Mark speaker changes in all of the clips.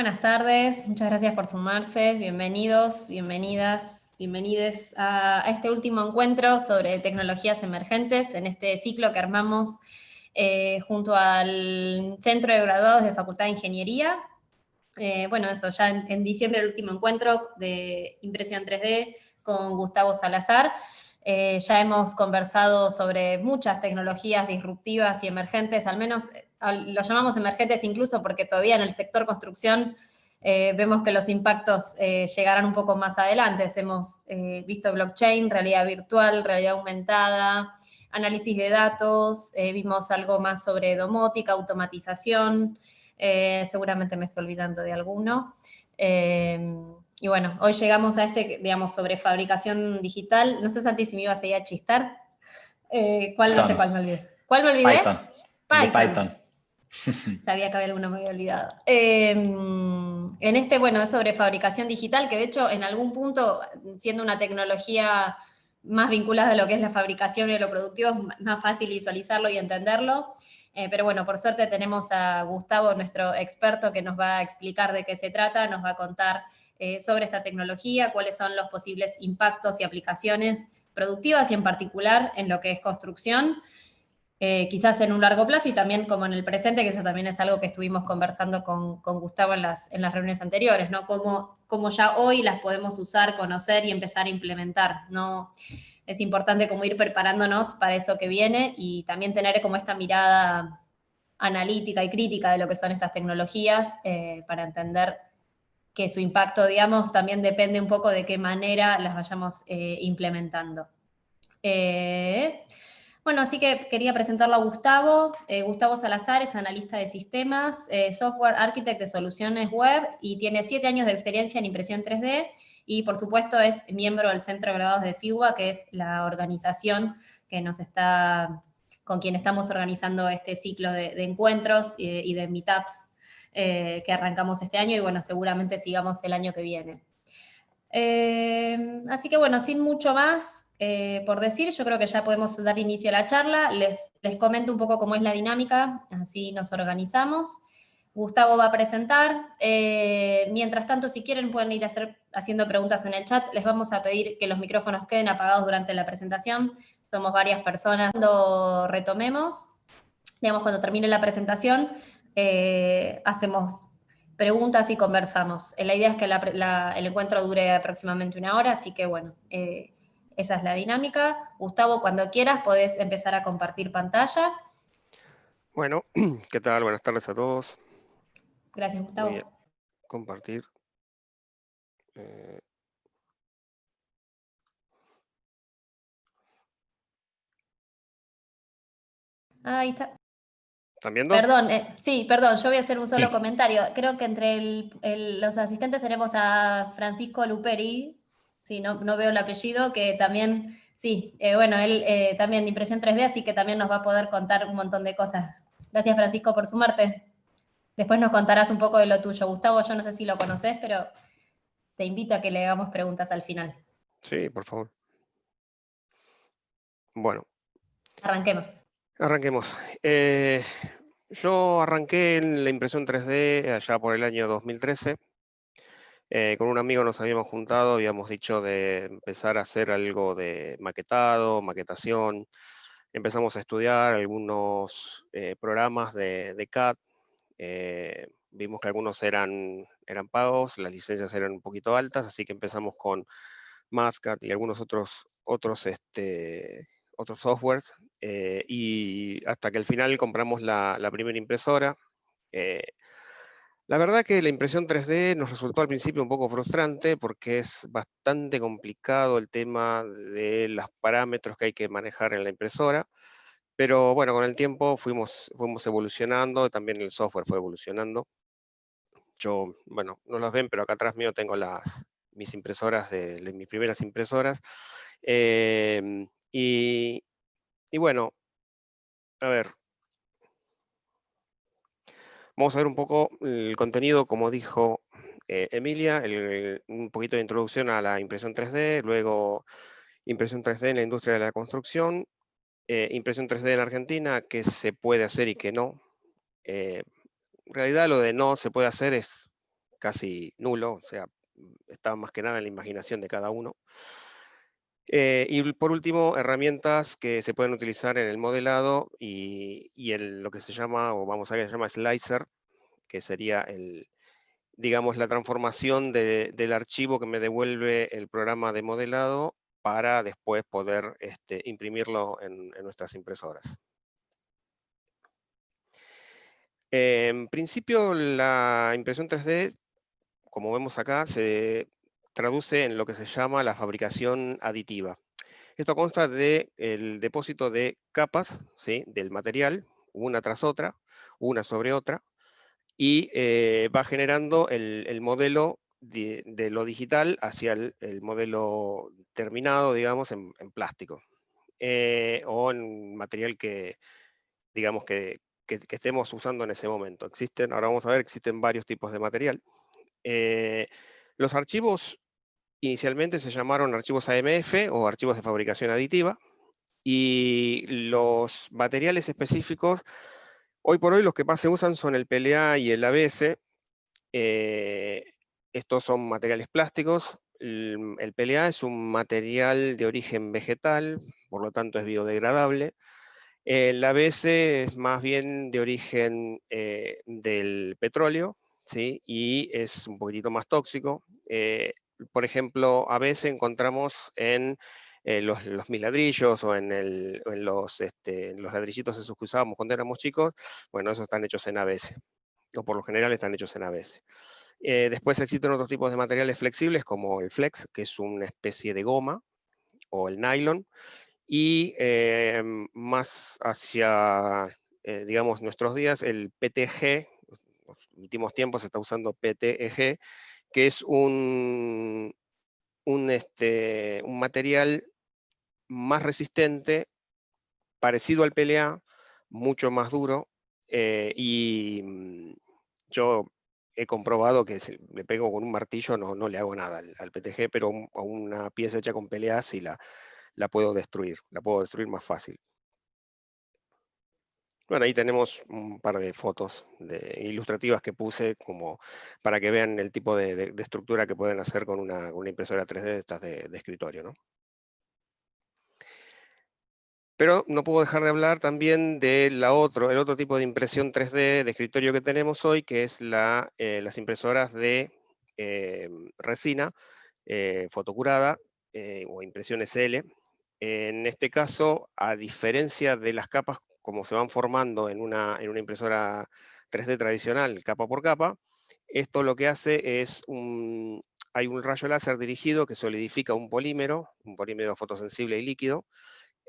Speaker 1: Buenas tardes, muchas gracias por sumarse, bienvenidos, bienvenidas, bienvenides a este último encuentro sobre tecnologías emergentes en este ciclo que armamos junto al Centro de Graduados de Facultad de Ingeniería. Bueno, eso, ya en diciembre el último encuentro de impresión 3D con Gustavo Salazar. Ya hemos conversado sobre muchas tecnologías disruptivas y emergentes, al menos lo llamamos emergentes incluso porque todavía en el sector construcción vemos que los impactos llegarán un poco más adelante. Hemos visto blockchain, realidad virtual, realidad aumentada, análisis de datos, vimos algo más sobre domótica, automatización, seguramente me estoy olvidando de alguno. Y bueno, hoy llegamos a digamos, sobre fabricación digital. No sé, Santi, si me ibas a ir a chistar. No sé
Speaker 2: Python,
Speaker 1: cuál me olvidé. ¿Cuál me olvidé?
Speaker 2: Python, el de
Speaker 1: Python.
Speaker 2: Python.
Speaker 1: Sabía que había alguno, me había olvidado. En este, bueno, es sobre fabricación digital, que de hecho en algún punto, siendo una tecnología más vinculada a lo que es la fabricación y a lo productivo, es más fácil visualizarlo y entenderlo. Pero bueno, por suerte tenemos a Gustavo, nuestro experto, que nos va a explicar de qué se trata, nos va a contar sobre esta tecnología, cuáles son los posibles impactos y aplicaciones productivas y en particular en lo que es construcción. Quizás en un largo plazo y también como en el presente, que eso también es algo que estuvimos conversando con Gustavo en las reuniones anteriores, ¿no? Cómo ya hoy las podemos usar, conocer y empezar a implementar, ¿no? Es importante como ir preparándonos para eso que viene y también tener como esta mirada analítica y crítica de lo que son estas tecnologías para entender que su impacto, digamos, también depende un poco de qué manera las vayamos implementando. Eh, bueno, así que quería presentarlo a Gustavo. Gustavo Salazar es analista de sistemas, software architect de soluciones web y tiene 7 años de experiencia en impresión 3D y por supuesto es miembro del Centro de Graduados de FIUBA, que es la organización que con quien estamos organizando este ciclo de encuentros y de meetups que arrancamos este año y bueno, seguramente sigamos el año que viene. Así que bueno, sin mucho más por decir, yo creo que ya podemos dar inicio a la charla. Les comento un poco cómo es la dinámica, así nos organizamos. Gustavo va a presentar. Mientras tanto, si quieren, pueden ir haciendo preguntas en el chat. Les vamos a pedir que los micrófonos queden apagados durante la presentación. Somos varias personas. Cuando retomemos, digamos, cuando termine la presentación, hacemos preguntas y conversamos. La idea es que el encuentro dure aproximadamente 1 hora, así que bueno, esa es la dinámica. Gustavo, cuando quieras podés empezar a compartir pantalla.
Speaker 3: Bueno, ¿qué tal? Buenas tardes a todos.
Speaker 1: Gracias,
Speaker 3: Voy a
Speaker 1: Gustavo.
Speaker 3: compartir. eh,
Speaker 1: Ahí está.
Speaker 3: ¿Están viendo?
Speaker 1: Perdón, sí, perdón, yo voy a hacer un solo
Speaker 2: Sí,
Speaker 1: comentario. Creo que entre los asistentes tenemos a Francisco Luperi, sí, no veo el apellido, que también, sí, bueno, él también de impresión 3D, así que también nos va a poder contar un montón de cosas. Gracias, Francisco, por sumarte. Después nos contarás un poco de lo tuyo. Gustavo, yo no sé si lo conoces, pero te invito a que le hagamos preguntas al final.
Speaker 3: Sí, por favor. Bueno,
Speaker 1: Arranquemos.
Speaker 3: arranquemos. Eh, yo arranqué en la impresión 3D allá por el año 2013. Con un amigo nos habíamos juntado, habíamos dicho de empezar a hacer algo de maquetado, maquetación. Empezamos a estudiar algunos programas de CAD. Vimos que algunos eran pagos, las licencias eran un poquito altas, así que empezamos con Mathcad y algunos otros softwares, y hasta que al final compramos la primera impresora. Eh, la verdad que la impresión 3D nos resultó al principio un poco frustrante porque es bastante complicado el tema de los parámetros que hay que manejar en la impresora, pero bueno, con el tiempo fuimos evolucionando, también el software fue evolucionando. Yo, bueno, no las ven, pero acá atrás mío tengo mis impresoras, mis primeras impresoras. Em, y, y bueno, a ver, vamos a ver un poco el contenido, como dijo Emilia, un poquito de introducción a la impresión 3D, luego impresión 3D en la industria de la construcción, impresión 3D en Argentina, qué se puede hacer y qué no. En realidad lo de no se puede hacer es casi nulo, o sea, está más que nada en la imaginación de cada uno. Y por último, herramientas que se pueden utilizar en el modelado y en lo que se llama, o vamos a ver, se llama slicer, que sería digamos, la transformación del archivo que me devuelve el programa de modelado para después poder imprimirlo en nuestras impresoras. En principio, la impresión 3D, como vemos acá, se traduce en lo que se llama la fabricación aditiva. Esto consta del depósito de capas, ¿sí?, del material, una tras otra, una sobre otra, y va generando el modelo de lo digital hacia el modelo terminado, digamos, en plástico, o en material que, digamos, que estemos usando en ese momento. Existen, ahora vamos a ver, existen varios tipos de material. Los archivos inicialmente se llamaron archivos AMF o archivos de fabricación aditiva, y los materiales específicos, hoy por hoy los que más se usan son el PLA y el ABS. Estos son materiales plásticos. El PLA es un material de origen vegetal, por lo tanto es biodegradable. El ABS es más bien de origen del petróleo, ¿sí?, y es un poquitito más tóxico. Por ejemplo, a veces encontramos en los mil ladrillos o en los ladrillitos esos que usábamos cuando éramos chicos. Bueno, esos están hechos en ABS, o por lo general están hechos en ABS. Después existen otros tipos de materiales flexibles, como el flex, que es una especie de goma, o el nylon, y más hacia, digamos, nuestros días, el PTG. En los últimos tiempos se está usando PTEG, que es un material más resistente, parecido al PLA, mucho más duro, y yo he comprobado que si le pego con un martillo no le hago nada al PTG, pero a una pieza hecha con PLA sí la puedo destruir más fácil. Bueno, ahí tenemos un par de fotos ilustrativas que puse como para que vean el tipo de estructura que pueden hacer con una impresora 3D de estas de escritorio, ¿no? Pero no puedo dejar de hablar también el otro tipo de impresión 3D de escritorio que tenemos hoy, que es las impresoras de resina fotocurada, o impresión SL. En este caso, a diferencia de las capas como se van formando en una impresora 3D tradicional, capa por capa, esto lo que hace es hay un rayo láser dirigido que solidifica un polímero fotosensible y líquido.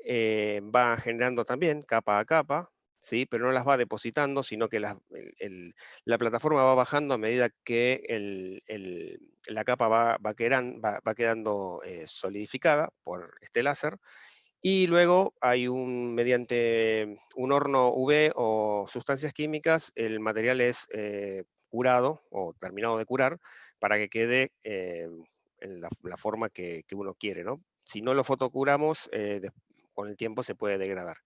Speaker 3: Va generando también capa a capa, ¿sí?, pero no las va depositando, sino que la plataforma va bajando a medida que la capa va quedando solidificada por este láser. Y luego mediante un horno UV o sustancias químicas, el material es curado o terminado de curar para que quede en la forma que uno quiere, ¿no? Si no lo fotocuramos, con el tiempo se puede degradar.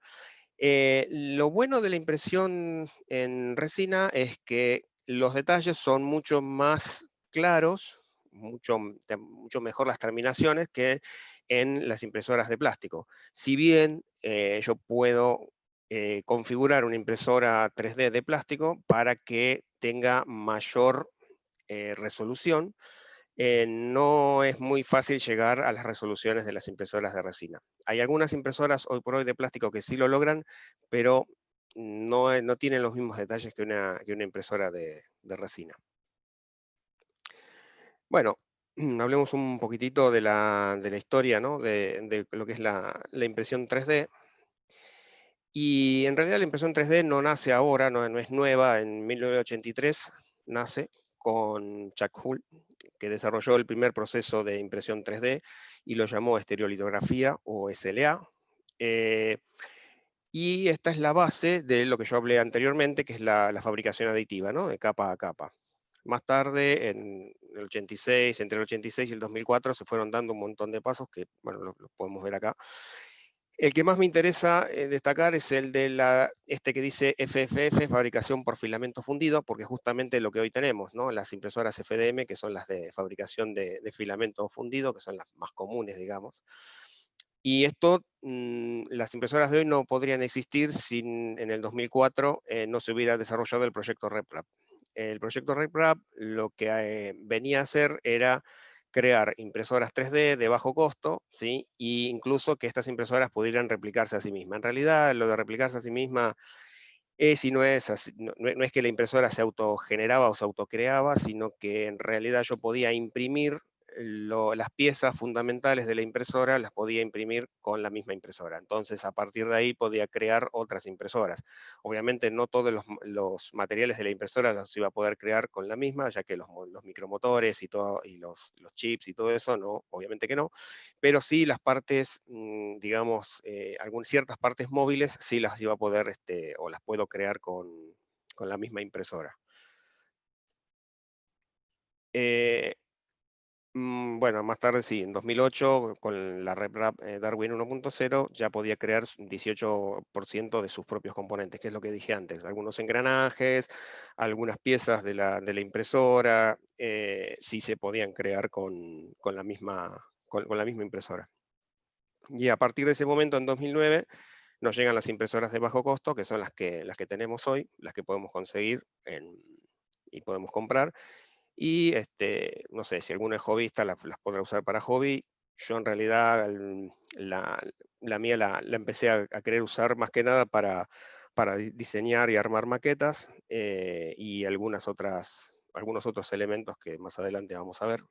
Speaker 3: Lo bueno de la impresión en resina es que los detalles son mucho más claros, mucho mejor las terminaciones que en las impresoras de plástico. Si bien yo puedo configurar una impresora 3D de plástico para que tenga mayor resolución, no es muy fácil llegar a las resoluciones de las impresoras de resina. Hay algunas impresoras hoy por hoy de plástico que sí lo logran, pero no tienen los mismos detalles que una impresora de resina. Bueno, hablemos un poquitito de la historia, ¿no?, de lo que es la impresión 3D. Y en realidad la impresión 3D no nace ahora, no es nueva. En 1983 nace con Chuck Hull, que desarrolló el primer proceso de impresión 3D y lo llamó estereolitografía o SLA. Y esta es la base de lo que yo hablé anteriormente, que es la fabricación aditiva, ¿no?, de capa a capa. Más tarde, entre el 86 y el 2004, se fueron dando un montón de pasos que, bueno, lo podemos ver acá. El que más me interesa destacar es el de este que dice FFF, fabricación por filamento fundido, porque justamente lo que hoy tenemos, ¿no? Las impresoras FDM, que son las de fabricación de filamento fundido, que son las más comunes, digamos. Y esto, las impresoras de hoy no podrían existir si en el 2004 no se hubiera desarrollado el proyecto RepRap. El proyecto RepRap lo que venía a hacer era crear impresoras 3D de bajo costo, ¿sí? Y incluso que estas impresoras pudieran replicarse a sí mismas. En realidad, lo de replicarse a sí misma es y no es así, no es que la impresora se autogeneraba o se autocreaba, sino que en realidad yo podía imprimir las piezas fundamentales de la impresora, las podía imprimir con la misma impresora. Entonces, a partir de ahí podía crear otras impresoras. Obviamente no todos los materiales de la impresora los iba a poder crear con la misma, ya que los micromotores y, todo, y los chips y todo eso, no, obviamente que no, pero sí las partes, digamos, ciertas partes móviles sí las iba a poder, o las puedo crear con la misma impresora. Bueno, más tarde sí, en 2008, con la RepRap Darwin 1.0, ya podía crear 18% de sus propios componentes, que es lo que dije antes, algunos engranajes, algunas piezas de la impresora, sí se podían crear con la misma impresora. Y a partir de ese momento, en 2009, nos llegan las impresoras de bajo costo, que son las que tenemos hoy, las que podemos conseguir y podemos comprar. Y no sé, si alguno es hobbyista, las podrá usar para hobby. Yo en realidad la mía la empecé a querer usar más que nada para diseñar y armar maquetas y algunos otros elementos que más adelante vamos a ver.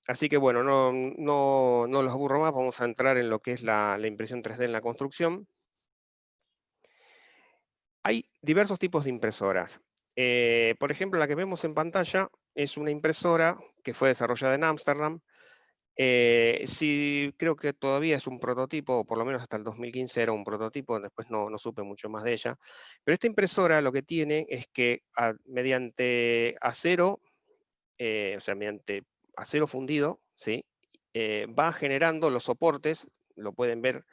Speaker 3: Así que bueno, no los aburro más, vamos a entrar en lo que es la impresión 3D en la construcción. Hay diversos tipos de impresoras. Por ejemplo, la que vemos en pantalla es una impresora que fue desarrollada en Ámsterdam. Sí, creo que todavía es un prototipo, o por lo menos hasta el 2015 era un prototipo, después no supe mucho más de ella. Pero esta impresora lo que tiene es que mediante acero, o sea, mediante acero fundido, ¿sí? Va generando los soportes, lo pueden ver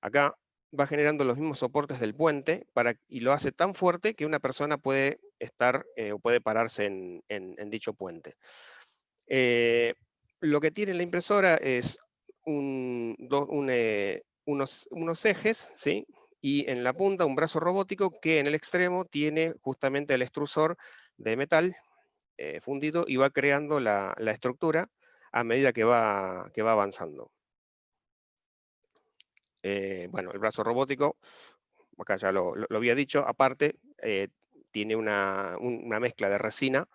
Speaker 3: acá, va generando los mismos soportes del puente y lo hace tan fuerte que una persona puede estar o puede pararse en dicho puente. Lo que tiene la impresora es unos ejes, ¿sí? Y en la punta un brazo robótico que en el extremo tiene justamente el extrusor de metal fundido y va creando la estructura a medida que va avanzando. Bueno, el brazo robótico, acá ya lo había dicho, aparte tiene una mezcla de resina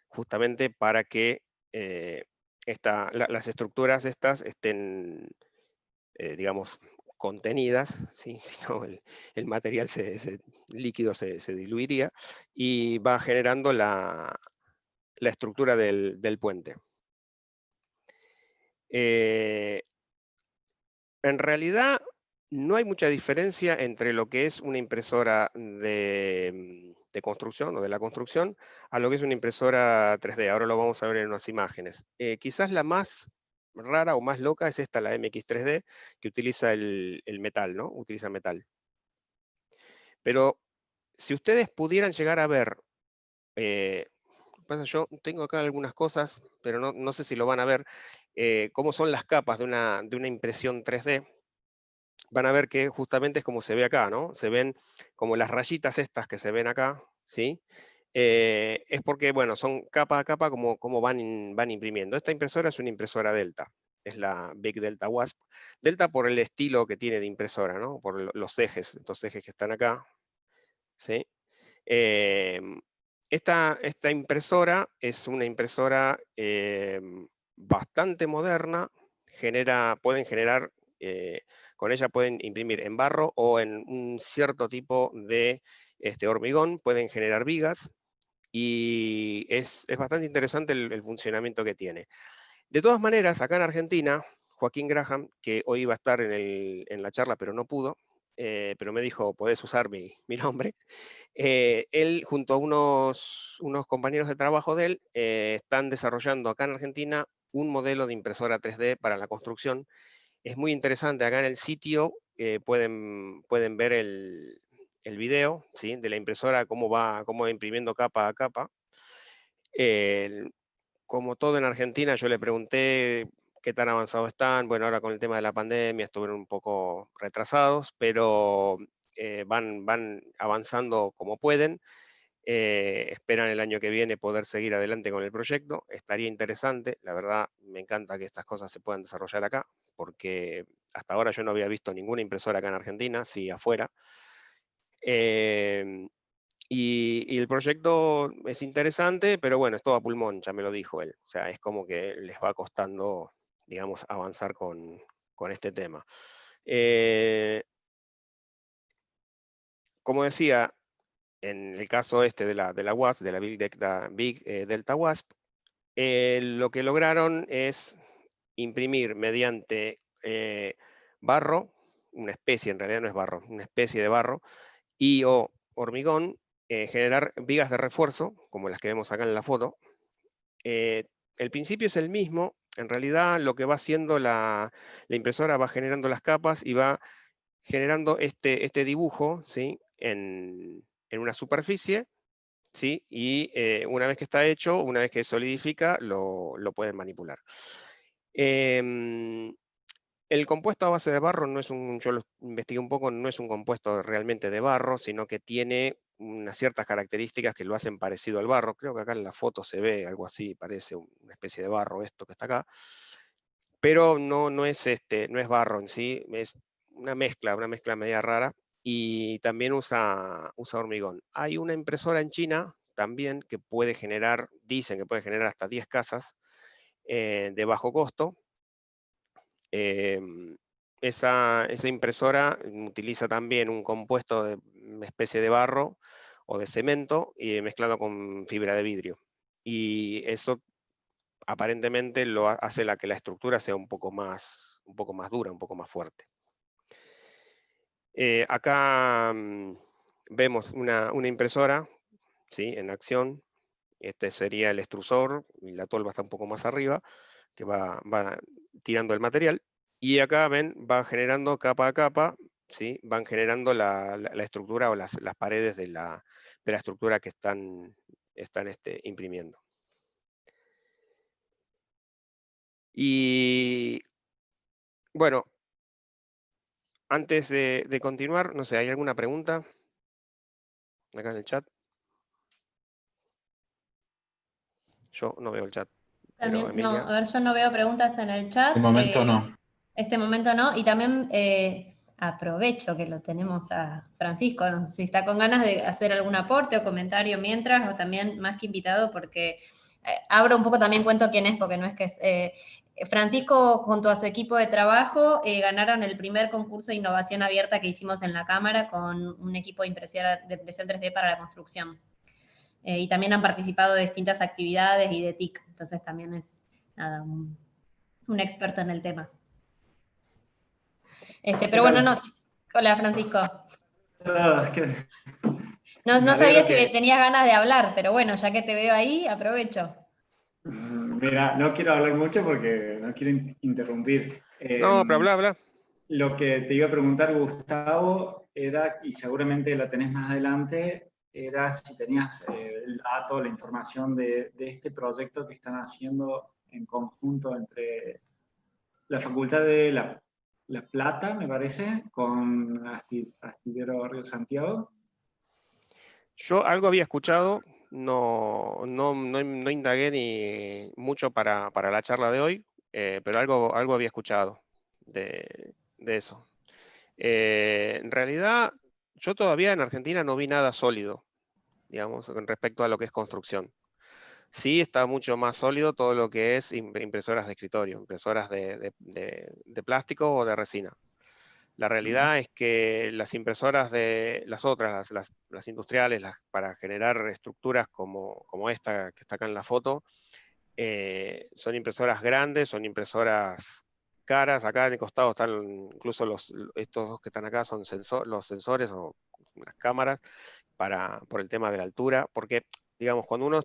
Speaker 3: justamente para que las estructuras estas estén, digamos, contenidas, ¿sí? Si no el material líquido se diluiría y va generando la estructura del puente. En realidad, no hay mucha diferencia entre lo que es una impresora de construcción o de la construcción a lo que es una impresora 3D. Ahora lo vamos a ver en unas imágenes. Quizás la más rara o más loca es esta, la MX3D, que utiliza el metal, ¿no? Utiliza metal. Pero si ustedes pudieran llegar a ver, yo tengo acá algunas cosas, pero no sé si lo van a ver, cómo son las capas de una impresión 3D. Van a ver que justamente es como se ve acá, ¿no? Se ven como las rayitas estas que se ven acá, ¿sí? Es porque, bueno, son capa a capa como van imprimiendo. Esta impresora es una impresora Delta, es la Big Delta Wasp. Delta por el estilo que tiene de impresora, ¿no? Por los ejes, estos ejes que están acá, ¿sí? Esta impresora es una impresora bastante moderna, pueden generar, con ella pueden imprimir en barro o en un cierto tipo de hormigón, pueden generar vigas y es bastante interesante el funcionamiento que tiene. De todas maneras, acá en Argentina, Joaquín Graham, que hoy iba a estar en la charla pero no pudo, pero me dijo, podés usar mi nombre, él junto a unos compañeros de trabajo de él están desarrollando acá en Argentina un modelo de impresora 3D para la construcción. Es muy interesante, acá en el sitio pueden ver el video, ¿sí?, de la impresora, cómo va imprimiendo capa a capa. Como todo en Argentina, yo le pregunté qué tan avanzados están. Bueno, ahora con el tema de la pandemia estuvieron un poco retrasados, pero van avanzando como pueden. Esperan el año que viene poder seguir adelante con el proyecto. Estaría interesante, la verdad me encanta que estas cosas se puedan desarrollar acá, porque hasta ahora yo no había visto ninguna impresora acá en Argentina, sí afuera. Eh, y el proyecto es interesante, pero bueno, es todo a pulmón, ya me lo dijo él. O sea, es como que les va costando, digamos, avanzar con este tema. Como decía, en el caso este de la WASP, de la Big Delta WASP, lo que lograron es imprimir mediante barro, una especie, en realidad no es barro, una especie de barro, y o hormigón, generar vigas de refuerzo, como las que vemos acá en la foto. El principio es el mismo, en realidad lo que va haciendo la impresora va generando las capas y va generando este dibujo, ¿sí?, en una superficie, ¿sí?, y una vez que está hecho, una vez que solidifica, lo pueden manipular. El compuesto a base de barro no es yo lo investigué un poco, no es un compuesto realmente de barro, sino que tiene unas ciertas características que lo hacen parecido al barro. Creo que acá en la foto se ve algo así, parece una especie de barro esto que está acá, pero no es barro en sí, es una mezcla media rara, y también usa hormigón. Hay una impresora en China también que puede generar, dicen que puede generar hasta 10 casas de bajo costo. Esa impresora utiliza también un compuesto de una especie de barro o de cemento y mezclado con fibra de vidrio. Y eso aparentemente hace que la estructura sea un poco más dura, un poco más fuerte. Acá vemos una impresora, ¿sí?, en acción. Este sería el extrusor y la tolva está un poco más arriba, que va tirando el material. Y acá ven, va generando capa a capa, ¿sí?, van generando la estructura o las paredes de la estructura que están imprimiendo. Y bueno, antes de continuar, no sé, ¿hay alguna pregunta acá en el chat? Yo no veo el chat, pero
Speaker 1: También, no,
Speaker 3: Emilia.
Speaker 1: a ver, yo no veo preguntas en el chat.
Speaker 2: De momento no.
Speaker 1: Este momento no. Y también aprovecho que lo tenemos a Francisco, no sé si está con ganas de hacer algún aporte o comentario mientras, o también más que invitado, porque abro un poco también, cuento quién es, porque no es que es... Francisco, junto a su equipo de trabajo, ganaron el primer concurso de innovación abierta que hicimos en la Cámara con un equipo de impresión 3D para la construcción. Y también han participado de distintas actividades y de TIC, entonces también es nada, un experto en el tema. Pero bueno, no. Hola, Francisco. No sabía si tenías ganas de hablar, pero bueno, ya que te veo ahí, aprovecho.
Speaker 4: Mira, no quiero hablar mucho porque no quiero interrumpir.
Speaker 3: No, pero habla.
Speaker 4: Lo que te iba a preguntar, Gustavo, era, y seguramente la tenés más adelante, era si tenías el dato, la información de este proyecto que están haciendo en conjunto entre la Facultad de La Plata, me parece, con Astillero Río Santiago.
Speaker 3: Yo algo había escuchado, no indagué ni mucho para la charla de hoy, pero algo había escuchado de eso. En realidad, yo todavía en Argentina no vi nada sólido, digamos, con respecto a lo que es construcción. Sí está mucho más sólido todo lo que es impresoras de escritorio, impresoras de plástico o de resina. La realidad es que las impresoras de las otras, las industriales, para generar estructuras como esta que está acá en la foto, son impresoras grandes, son impresoras caras. Acá en el costado están incluso estos dos que están acá, son los sensores o las cámaras por el tema de la altura, porque, digamos, cuando uno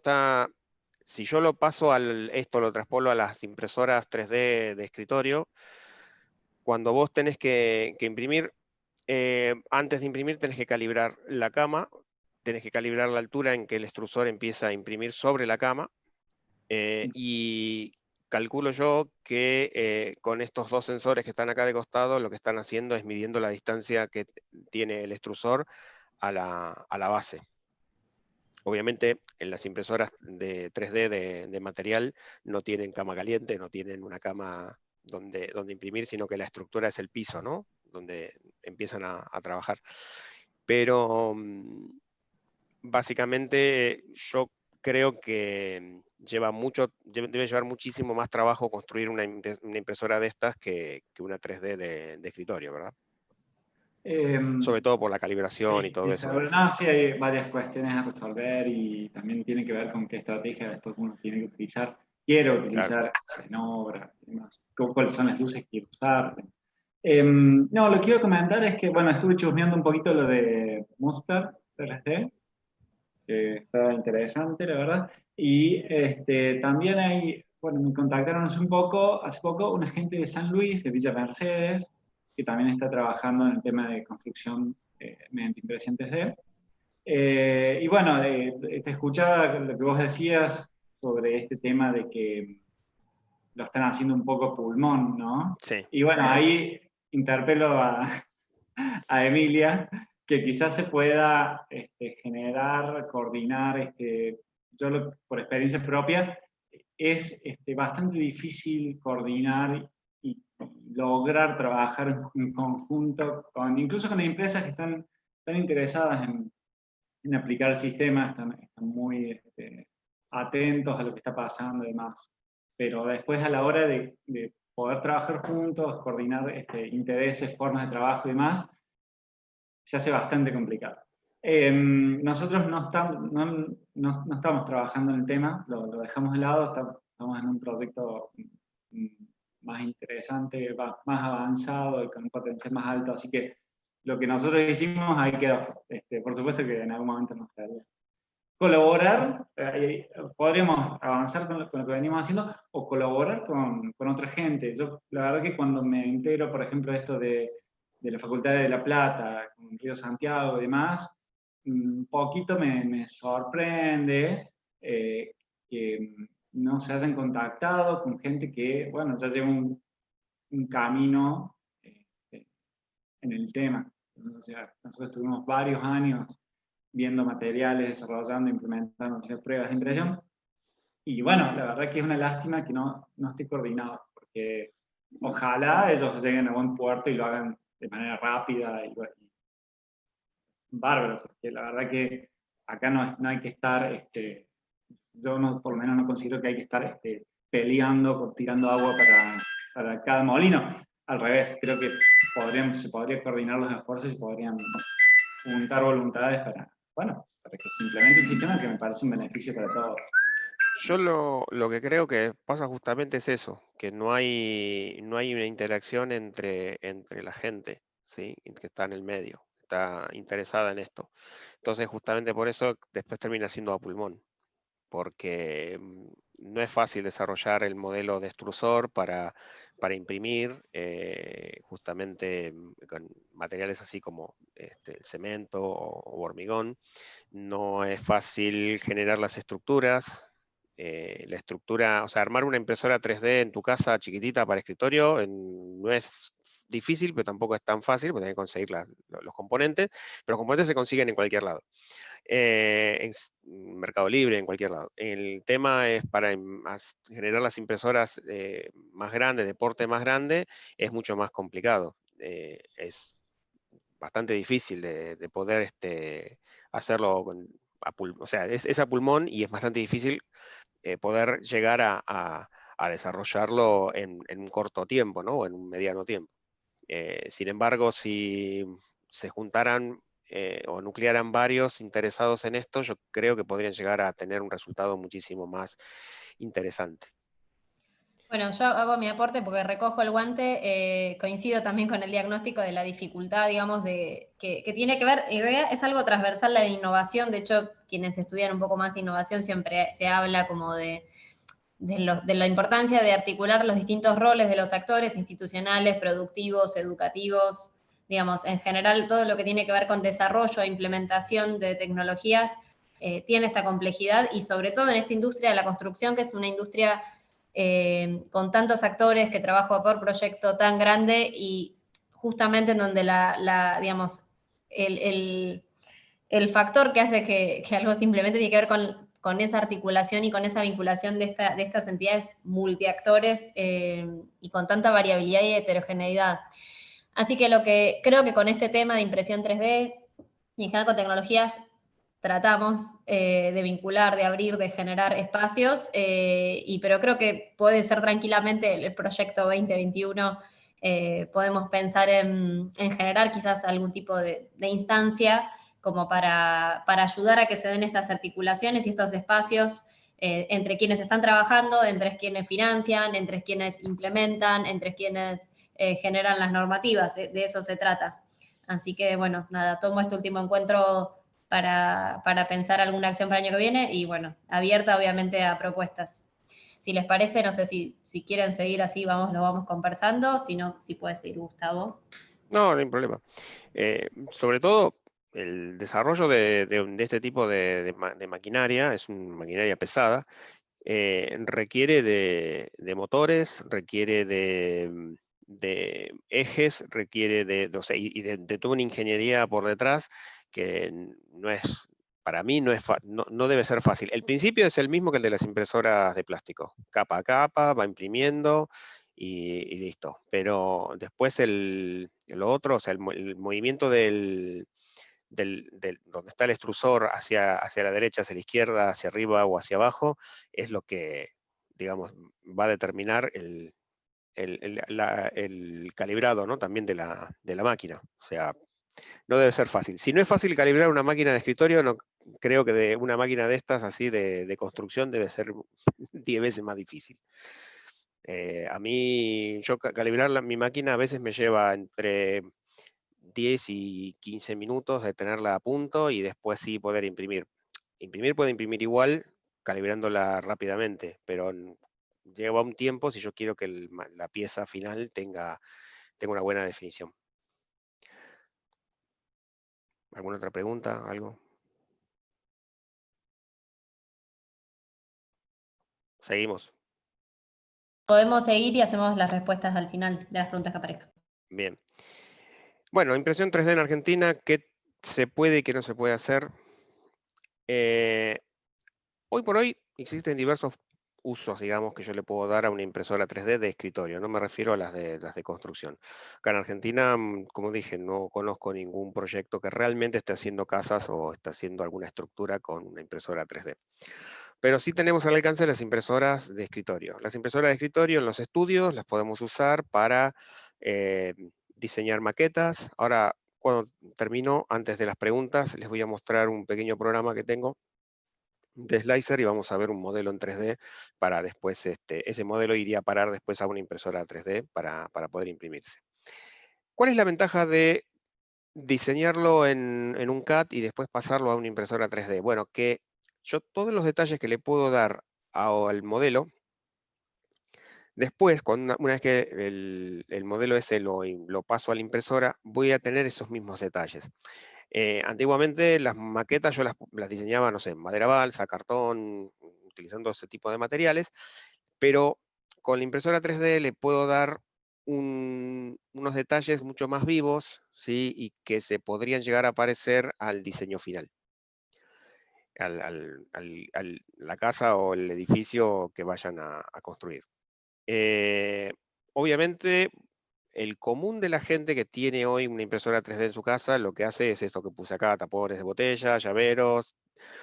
Speaker 3: si yo lo paso esto lo traspolo a las impresoras 3D de escritorio, cuando vos tenés que imprimir, antes de imprimir tenés que calibrar la cama, tenés que calibrar la altura en que el extrusor empieza a imprimir sobre la cama, y calculo yo que con estos dos sensores que están acá de costado, lo que están haciendo es midiendo la distancia que tiene el extrusor a la base. Obviamente en las impresoras de 3D de material no tienen cama caliente, no tienen una cama donde imprimir, sino que la estructura es el piso, ¿no? Donde empiezan a trabajar. Pero básicamente yo creo que debe llevar muchísimo más trabajo construir una impresora de estas que una 3D de escritorio, ¿verdad? Sobre todo por la calibración y todo eso.
Speaker 4: No, sí, hay varias cuestiones a resolver y también tiene que ver con qué estrategia después uno tiene que utilizar. Quiero utilizar en obra, cuáles son las luces que quiero usar. No, lo que quiero comentar es que, bueno, estuve chusmeando un poquito lo de Mustard 3D, que está interesante, la verdad. Y también hay, bueno, me contactaron hace poco una gente de San Luis, de Villa Mercedes, que también está trabajando en el tema de construcción mediante impresión 3D. Y bueno, te escuchaba lo que vos decías sobre este tema de que lo están haciendo un poco pulmón, ¿no?
Speaker 3: Sí.
Speaker 4: Y bueno, ahí interpelo a Emilia, que quizás se pueda generar, coordinar, yo por experiencia propia, es bastante difícil coordinar y lograr trabajar en conjunto, incluso con empresas que están interesadas en aplicar el sistema, están muy atentos a lo que está pasando y demás. Pero después a la hora de poder trabajar juntos, coordinar intereses, formas de trabajo y demás, se hace bastante complicado. Nosotros no estamos trabajando en el tema, lo dejamos de lado, estamos en un proyecto más interesante, más avanzado y con un potencial más alto, así que lo que nosotros hicimos ahí quedó. Por supuesto que en algún momento nos quedaría. Colaborar, podríamos avanzar con lo que venimos haciendo o colaborar con otra gente. Yo, la verdad que cuando me entero, por ejemplo, esto de la Facultad de La Plata, con Río Santiago y demás, un poquito me sorprende que no se hayan contactado con gente que, bueno, ya lleva un camino en el tema. O sea, nosotros tuvimos varios años viendo materiales, desarrollando, implementando, haciendo pruebas de impresión. Y bueno, la verdad que es una lástima que no esté coordinado, porque ojalá ellos lleguen a buen puerto y lo hagan de manera rápida y bárbaro, porque la verdad que acá no hay que estar, yo por lo menos no considero que hay que estar peleando, tirando agua para cada molino. Al revés, creo que se podría coordinar los esfuerzos y podrían juntar voluntades para que se implemente el sistema, que me parece un beneficio para todos.
Speaker 3: Yo lo que creo que pasa justamente es eso, que no hay una interacción entre la gente, ¿sí? Que está en el medio, está interesada en esto. Entonces, justamente por eso después termina siendo a pulmón, porque no es fácil desarrollar el modelo de extrusor para imprimir, justamente con materiales así como el cemento o hormigón. No es fácil generar las estructuras. La estructura, o sea, armar una impresora 3D en tu casa chiquitita para escritorio no es difícil, pero tampoco es tan fácil, porque tenés que conseguir los componentes, pero los componentes se consiguen en cualquier lado. En Mercado Libre, en cualquier lado. El tema es para generar las impresoras más grandes, de porte más grande, es mucho más complicado. Es bastante difícil de poder hacerlo o sea, es a pulmón y es bastante difícil poder llegar a desarrollarlo en un corto tiempo, ¿no? O en un mediano tiempo. Sin embargo, si se juntaran o nuclearan varios interesados en esto, yo creo que podrían llegar a tener un resultado muchísimo más interesante.
Speaker 1: Bueno, yo hago mi aporte porque recojo el guante, coincido también con el diagnóstico de la dificultad, digamos, que tiene que ver, es algo transversal la innovación, de hecho, quienes estudian un poco más innovación siempre se habla como de la importancia de articular los distintos roles de los actores institucionales, productivos, educativos, digamos, en general todo lo que tiene que ver con desarrollo e implementación de tecnologías tiene esta complejidad y sobre todo en esta industria de la construcción, que es una industria con tantos actores, que trabaja por proyecto tan grande y justamente en donde digamos, el factor que hace que algo simplemente tiene que ver con esa articulación y con esa vinculación de estas entidades multiactores y con tanta variabilidad y heterogeneidad. Así que lo que creo que con este tema de impresión 3D y en general con tecnologías tratamos de vincular, de abrir, de generar espacios, pero creo que puede ser tranquilamente el proyecto 2021, podemos pensar en generar quizás algún tipo de instancia como para ayudar a que se den estas articulaciones y estos espacios entre quienes están trabajando, entre quienes financian, entre quienes implementan, entre quienes generan las normativas, de eso se trata. Así que, bueno, nada, tomo este último encuentro para pensar alguna acción para el año que viene y, bueno, abierta obviamente a propuestas. Si les parece, no sé si quieren seguir así, lo vamos conversando, si no, si puede seguir Gustavo.
Speaker 3: No, no hay problema. Sobre todo, el desarrollo de este tipo de maquinaria, es una maquinaria pesada, requiere de motores, requiere de ejes, requiere o sea, y de toda una ingeniería por detrás que no es, para mí no debe ser fácil. El principio es el mismo que el de las impresoras de plástico. Capa a capa, va imprimiendo y listo. Pero después lo otro, o sea, el movimiento donde está el extrusor hacia la derecha, hacia la izquierda, hacia arriba o hacia abajo, es lo que, digamos, va a determinar el calibrado, ¿no? También de la máquina. O sea, no debe ser fácil. Si no es fácil calibrar una máquina de escritorio, no creo que de una máquina de estas, así de construcción, debe ser 10 veces más difícil. A mí, calibrar mi máquina a veces me lleva entre 10 y 15 minutos de tenerla a punto y después sí poder imprimir. Imprimir puede imprimir igual, calibrándola rápidamente, pero lleva un tiempo si yo quiero que la pieza final tenga una buena definición. ¿Alguna otra pregunta? ¿Algo? Seguimos.
Speaker 1: Podemos seguir y hacemos las respuestas al final de las preguntas que aparezcan.
Speaker 3: Bien. Bueno, impresión 3D en Argentina, ¿qué se puede y qué no se puede hacer? Hoy por hoy existen diversos usos, digamos, que yo le puedo dar a una impresora 3D de escritorio. No me refiero a las de construcción. Acá en Argentina, como dije, no conozco ningún proyecto que realmente esté haciendo casas o esté haciendo alguna estructura con una impresora 3D. Pero sí tenemos al alcance las impresoras de escritorio. Las impresoras de escritorio en los estudios las podemos usar para diseñar maquetas. Ahora, cuando termino, antes de las preguntas, les voy a mostrar un pequeño programa que tengo de Slicer y vamos a ver un modelo en 3D para después, ese modelo iría a parar después a una impresora 3D para poder imprimirse. ¿Cuál es la ventaja de diseñarlo en un CAD y después pasarlo a una impresora 3D? Bueno, que yo todos los detalles que le puedo dar al modelo, después, una vez que el modelo ese lo paso a la impresora, voy a tener esos mismos detalles. Antiguamente las maquetas yo las diseñaba, no sé, madera balsa, cartón, utilizando ese tipo de materiales, pero con la impresora 3D le puedo dar unos detalles mucho más vivos, ¿sí? Y que se podrían llegar a parecer al diseño final, la casa o el edificio que vayan a construir. Obviamente, el común de la gente que tiene hoy una impresora 3D en su casa, lo que hace es esto que puse acá, tapones de botella, llaveros,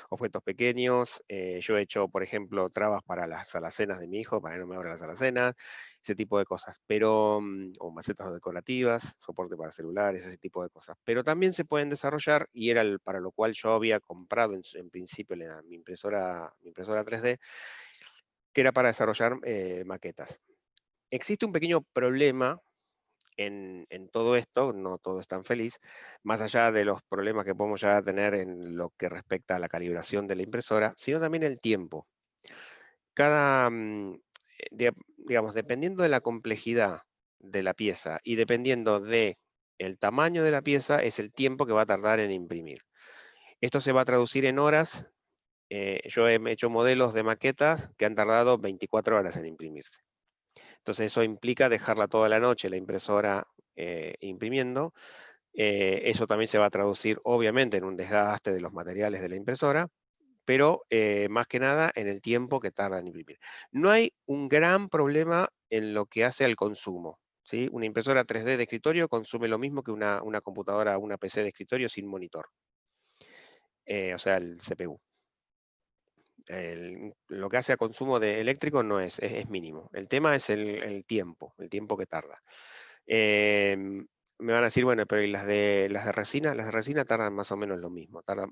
Speaker 3: objetos pequeños. Yo he hecho, por ejemplo, trabas para las alacenas de mi hijo, para que no me abra las alacenas, ese tipo de cosas. Pero, o macetas decorativas, soporte para celulares, ese tipo de cosas. Pero también se pueden desarrollar, y era para lo cual yo había comprado en principio mi impresora 3D, que era para desarrollar maquetas. Existe un pequeño problema en todo esto, no todo es tan feliz, más allá de los problemas que podemos llegar a tener en lo que respecta a la calibración de la impresora, sino también el tiempo. Cada, digamos, dependiendo de la complejidad de la pieza y dependiendo de el tamaño de la pieza, es el tiempo que va a tardar en imprimir. Esto se va a traducir en horas. Yo he hecho modelos de maquetas que han tardado 24 horas en imprimirse. Entonces eso implica dejarla toda la noche la impresora imprimiendo. Eso también se va a traducir obviamente en un desgaste de los materiales de la impresora, pero más que nada en el tiempo que tarda en imprimir. No hay un gran problema en lo que hace al consumo, ¿sí? Una impresora 3D de escritorio consume lo mismo que una computadora, una PC de escritorio sin monitor, o sea, el CPU. Lo que hace a consumo de eléctrico no es mínimo. El tema es el tiempo que tarda. Me van a decir, bueno, pero ¿y las de resina? Las de resina tardan más o menos lo mismo. Tardan,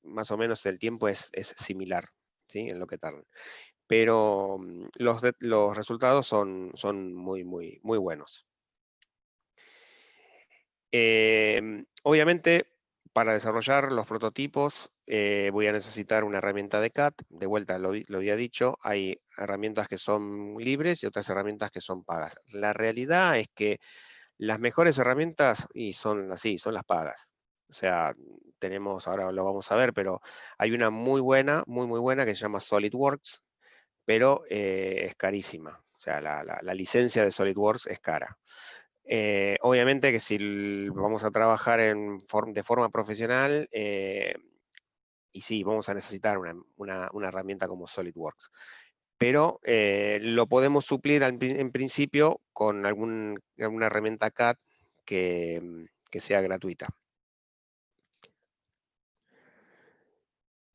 Speaker 3: más o menos el tiempo es similar, ¿sí? En lo que tardan. Pero los resultados son muy, muy, muy buenos. Obviamente, para desarrollar los prototipos voy a necesitar una herramienta de CAD. De vuelta, lo había dicho, hay herramientas que son libres y otras herramientas que son pagas. La realidad es que las mejores herramientas son así, son las pagas. O sea, tenemos, ahora lo vamos a ver, pero hay una muy buena, muy buena que se llama SolidWorks, pero es carísima. O sea, la licencia de SolidWorks es cara. Obviamente que si vamos a trabajar de forma profesional, y sí, vamos a necesitar una herramienta como SolidWorks. Pero lo podemos suplir en principio con alguna herramienta CAD que sea gratuita.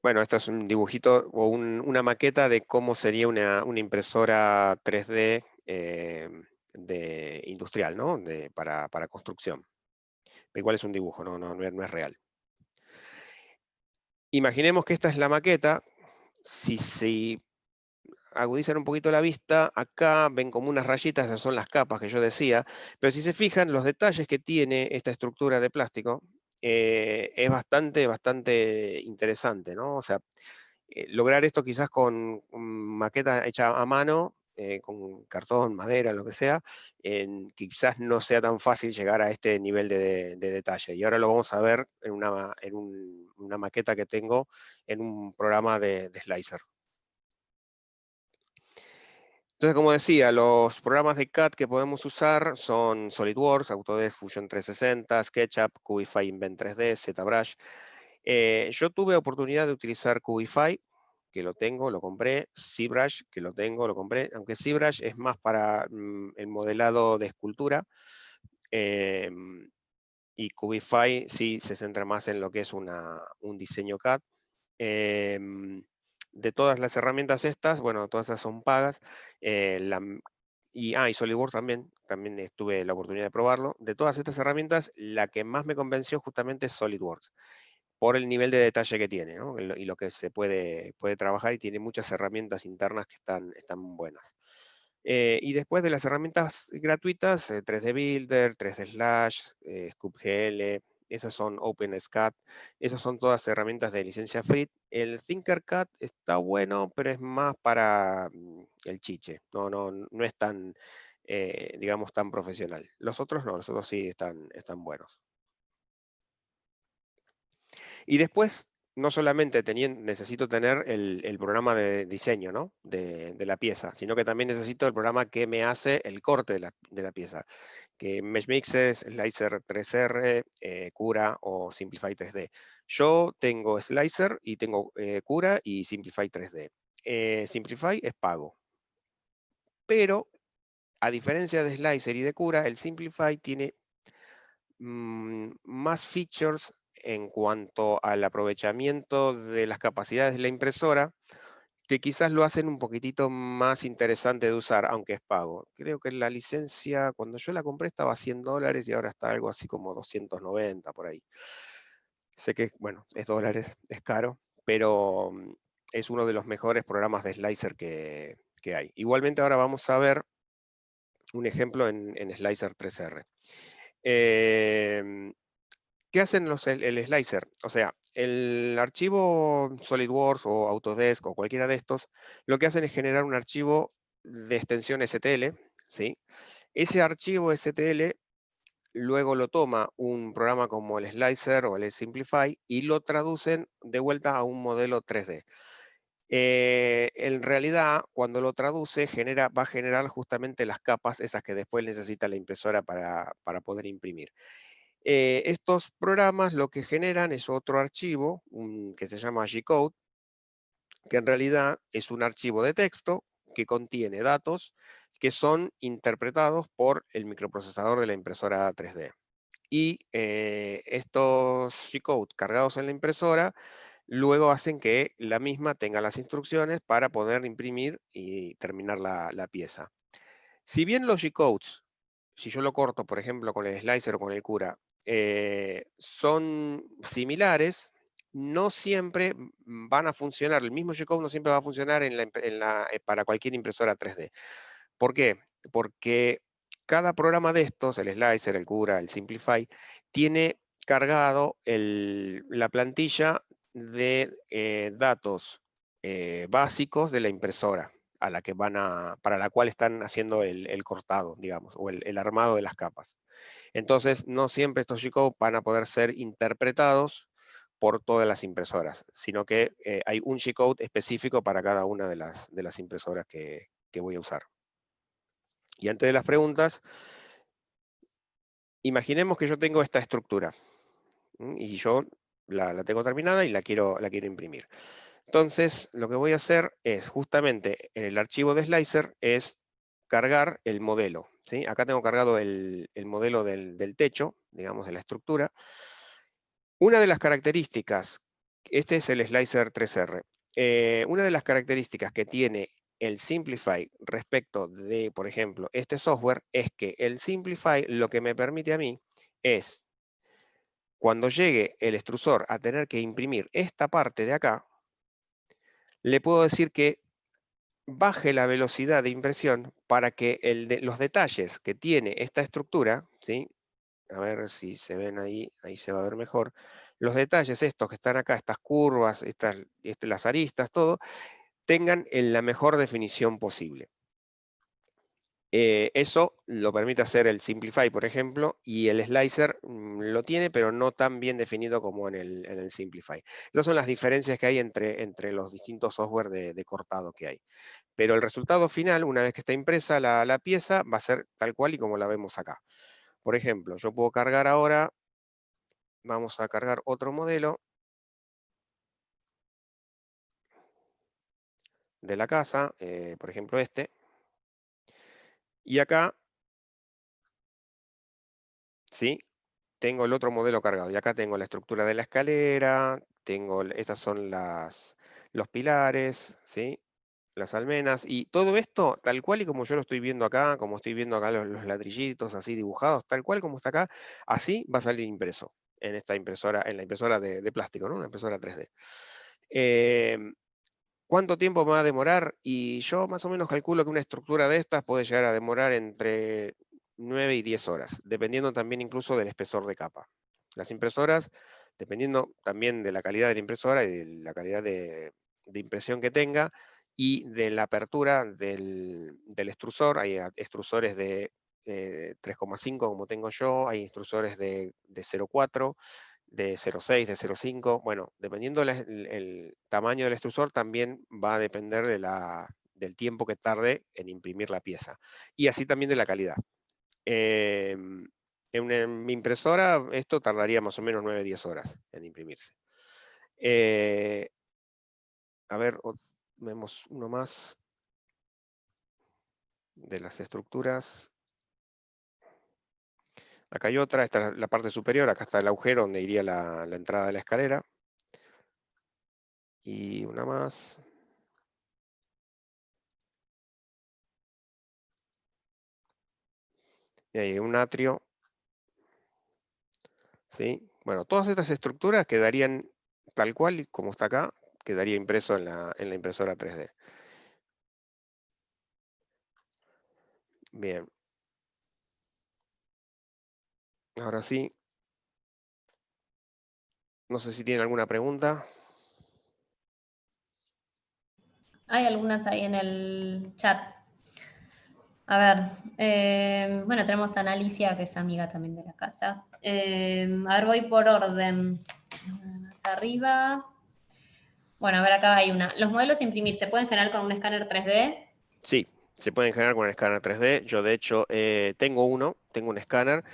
Speaker 3: Bueno, esto es un dibujito o una maqueta de cómo sería una impresora 3D industrial, ¿no? Para construcción. Igual es un dibujo, no es real. Imaginemos que esta es la maqueta. Si agudizan un poquito la vista, acá ven como unas rayitas, esas son las capas que yo decía, pero si se fijan, los detalles que tiene esta estructura de plástico es bastante interesante, ¿no? O sea, lograr esto quizás con maqueta hecha a mano, con cartón, madera, lo que sea, quizás no sea tan fácil llegar a este nivel de detalle. Y ahora lo vamos a ver en una maqueta que tengo en un programa de Slicer. Entonces, como decía, los programas de CAD que podemos usar son SolidWorks, Autodesk Fusion 360, SketchUp, Cubify Invent 3D, ZBrush. Yo tuve oportunidad de utilizar Cubify, que lo tengo, lo compré, ZBrush, que lo tengo, lo compré, aunque ZBrush es más para el modelado de escultura, y Cubify sí se centra más en lo que es un diseño CAD. De todas las herramientas estas, bueno, todas esas son pagas, y SolidWorks también tuve la oportunidad de probarlo. De todas estas herramientas, la que más me convenció justamente es SolidWorks, por el nivel de detalle que tiene, ¿no? Y lo que se puede trabajar, y tiene muchas herramientas internas que están buenas. Y después de las herramientas gratuitas, 3D Builder, 3D Slash, SculptGL, esas son OpenSCAD, esas son todas herramientas de licencia free. El Tinkercad está bueno, pero es más para el chiche, no es tan, digamos, tan profesional. Los otros no, los otros sí están buenos. Y después, no solamente necesito tener el programa de diseño, ¿no? de la pieza, sino que también necesito el programa que me hace el corte de la pieza, que Meshmixes, Slicer 3R, Cura o Simplify 3D. Yo tengo Slicer y tengo Cura y Simplify 3D. Simplify es pago, pero a diferencia de Slicer y de Cura, el Simplify tiene más features en cuanto al aprovechamiento de las capacidades de la impresora, que quizás lo hacen un poquitito más interesante de usar, aunque es pago. Creo que la licencia, cuando yo la compré, estaba a $100 y ahora está algo así como 290 por ahí. Sé que, bueno, es dólares, es caro, pero es uno de los mejores programas de Slicer que hay. Igualmente ahora vamos a ver un ejemplo en Slicer 3R. ¿Qué hacen el slicer? O sea, el archivo SolidWorks o Autodesk o cualquiera de estos, lo que hacen es generar un archivo de extensión STL, ¿sí? Ese archivo STL luego lo toma un programa como el Slicer o el Simplify y lo traducen de vuelta a un modelo 3D. En realidad, cuando lo traduce, va a generar justamente las capas, esas que después necesita la impresora para poder imprimir. Estos programas lo que generan es otro archivo que se llama G-Code, que en realidad es un archivo de texto que contiene datos que son interpretados por el microprocesador de la impresora 3D. Y estos G-Code cargados en la impresora luego hacen que la misma tenga las instrucciones para poder imprimir y terminar la pieza. Si bien los G-Codes, si yo lo corto, por ejemplo, con el slicer o con el Cura, son similares, no siempre van a funcionar. El mismo G-Code no siempre va a funcionar para cualquier impresora 3D. ¿Por qué? Porque cada programa de estos, el Slicer, el Cura, el Simplify, tiene cargado la plantilla de datos básicos de la impresora para la cual están haciendo el cortado, digamos, o el armado de las capas. Entonces, no siempre estos G-Code van a poder ser interpretados por todas las impresoras, sino que hay un G-Code específico para cada una de las impresoras que voy a usar. Y antes de las preguntas, imaginemos que yo tengo esta estructura y yo la tengo terminada y la quiero imprimir. Entonces, lo que voy a hacer es, justamente, en el archivo de Slicer, es cargar el modelo, ¿sí? Acá tengo cargado el modelo del techo, digamos, de la estructura. Una de las características, este es el Slicer 3R, una de las características que tiene el Simplify respecto de, por ejemplo, este software, es que el Simplify lo que me permite a mí es, cuando llegue el extrusor a tener que imprimir esta parte de acá, le puedo decir que baje la velocidad de impresión para que los detalles que tiene esta estructura, ¿sí? A ver si se ven ahí se va a ver mejor. Los detalles estos que están acá, estas curvas, las aristas, todo, tengan en la mejor definición posible. Eso lo permite hacer el Simplify, por ejemplo, y el Slicer lo tiene, pero no tan bien definido como en el Simplify. Esas son las diferencias que hay entre los distintos software de cortado que hay. Pero el resultado final, una vez que está impresa la pieza, va a ser tal cual y como la vemos acá. Por ejemplo, yo puedo cargar ahora, vamos a cargar otro modelo de la casa, por ejemplo este, y acá, ¿sí? Tengo el otro modelo cargado, y acá tengo la estructura de la escalera, estas son los pilares, ¿sí? Las almenas, y todo esto, tal cual y como yo lo estoy viendo acá, como estoy viendo acá los ladrillitos así dibujados, tal cual como está acá, así va a salir impreso en esta impresora, en la impresora de plástico, ¿no? Una impresora 3D. ¿Cuánto tiempo me va a demorar? Y yo más o menos calculo que una estructura de estas puede llegar a demorar entre 9 y 10 horas, dependiendo también incluso del espesor de capa. Las impresoras, dependiendo también de la calidad de la impresora y de la calidad de impresión que tenga, y de la apertura del extrusor, hay extrusores de 3,5 como tengo yo, hay extrusores de 0,4, de 0,6, de 0,5. Bueno, dependiendo el tamaño del extrusor, también va a depender del tiempo que tarde en imprimir la pieza. Y así también de la calidad. En mi impresora esto tardaría más o menos 9-10 horas en imprimirse. A ver, vemos uno más de las estructuras. Acá hay otra, esta es la parte superior, acá está el agujero donde iría la entrada de la escalera. Y una más. Y hay un atrio. ¿Sí? Bueno, todas estas estructuras quedarían tal cual como está acá, quedaría impreso en la impresora 3D. Bien. Ahora sí. No sé si tienen alguna pregunta.
Speaker 1: Hay algunas ahí en el chat. A ver, bueno, tenemos a Analicia, que es amiga también de la casa. A ver, voy por orden. Más arriba. Bueno, a ver, acá hay una. ¿Los modelos a imprimir se pueden generar con un escáner 3D?
Speaker 3: Sí, se pueden generar con el escáner 3D. Yo, de hecho, tengo un escáner.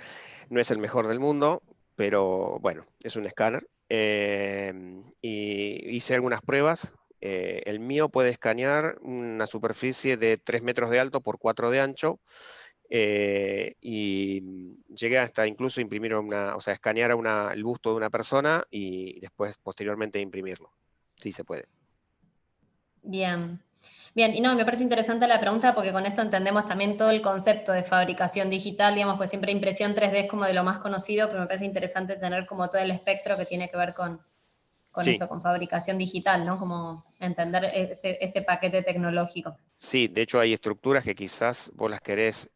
Speaker 3: No es el mejor del mundo, pero bueno, es un escáner. Y hice algunas pruebas. El mío puede escanear una superficie de 3 metros de alto por 4 de ancho. Y llegué hasta incluso imprimir o sea, escanear el busto de una persona y después, posteriormente, imprimirlo. Sí se puede.
Speaker 1: Bien. Bien, y no, me parece interesante la pregunta porque con esto entendemos también todo el concepto de fabricación digital, digamos, pues siempre impresión 3D es como de lo más conocido, pero me parece interesante tener como todo el espectro que tiene que ver con
Speaker 3: Sí.
Speaker 1: esto, con fabricación digital, ¿no? Como entender ese paquete tecnológico.
Speaker 3: Sí, de hecho hay estructuras que quizás vos las querés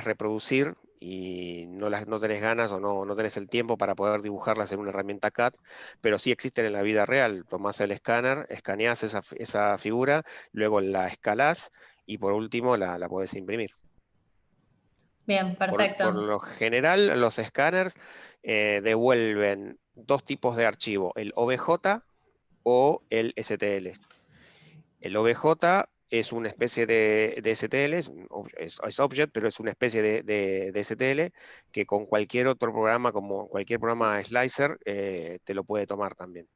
Speaker 3: reproducir y no tenés ganas o no tenés el tiempo para poder dibujarlas en una herramienta CAD, pero sí existen en la vida real. Tomás el escáner, escaneás esa figura, luego la escalás y por último la podés imprimir.
Speaker 1: Bien,
Speaker 3: Por
Speaker 1: perfecto.
Speaker 3: lo general, los escáneres devuelven dos tipos de archivo, el OBJ o el STL. El OBJ es una especie de STL, es Object, pero es una especie de STL que con cualquier otro programa, como cualquier programa Slicer, te lo puede tomar también.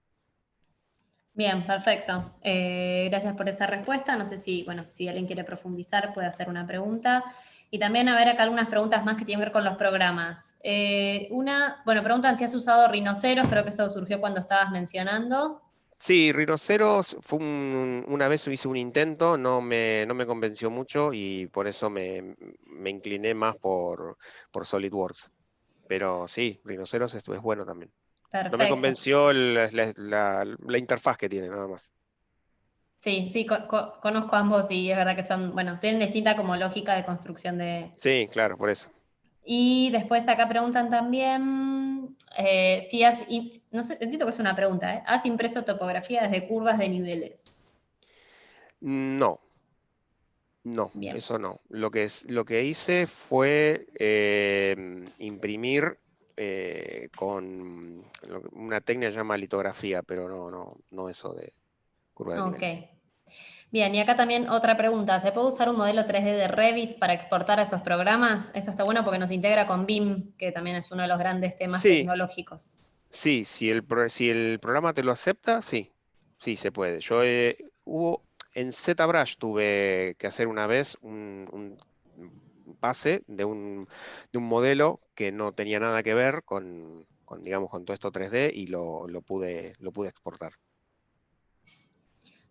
Speaker 1: Bien, perfecto. Gracias por esa respuesta. No sé si, bueno, si alguien quiere profundizar, puede hacer una pregunta. Y también, a ver, acá algunas preguntas más que tienen que ver con los programas. Bueno, preguntan si has usado rinoceros, creo que eso surgió cuando estabas mencionando.
Speaker 3: Sí, Rhinoceros una vez hice un intento, no me convenció mucho y por eso me incliné más por SolidWorks. Pero sí, Rhinoceros esto es bueno también. No me
Speaker 1: Perfecto.
Speaker 3: convenció la interfaz que tiene, nada más.
Speaker 1: Sí, sí, conozco ambos y es verdad que son, bueno, tienen distinta como lógica de construcción de...
Speaker 3: Sí, claro, por eso.
Speaker 1: Y después acá preguntan también si has, no sé, entiendo que es una pregunta, ¿eh? ¿Has impreso topografía desde curvas de niveles?
Speaker 3: No, no,
Speaker 1: Bien.
Speaker 3: eso no. Lo que hice fue imprimir con una técnica que se llama litografía, pero no eso de curva de
Speaker 1: Ok.
Speaker 3: niveles.
Speaker 1: Bien, y acá también otra pregunta. ¿Se puede usar un modelo 3D de Revit para exportar a esos programas? Esto está bueno porque nos integra con BIM, que también es uno de los grandes temas
Speaker 3: Sí,
Speaker 1: tecnológicos.
Speaker 3: sí, si el programa te lo acepta, sí, sí se puede. En ZBrush tuve que hacer una vez un pase de un modelo que no tenía nada que ver digamos, con todo esto 3D y lo pude exportar.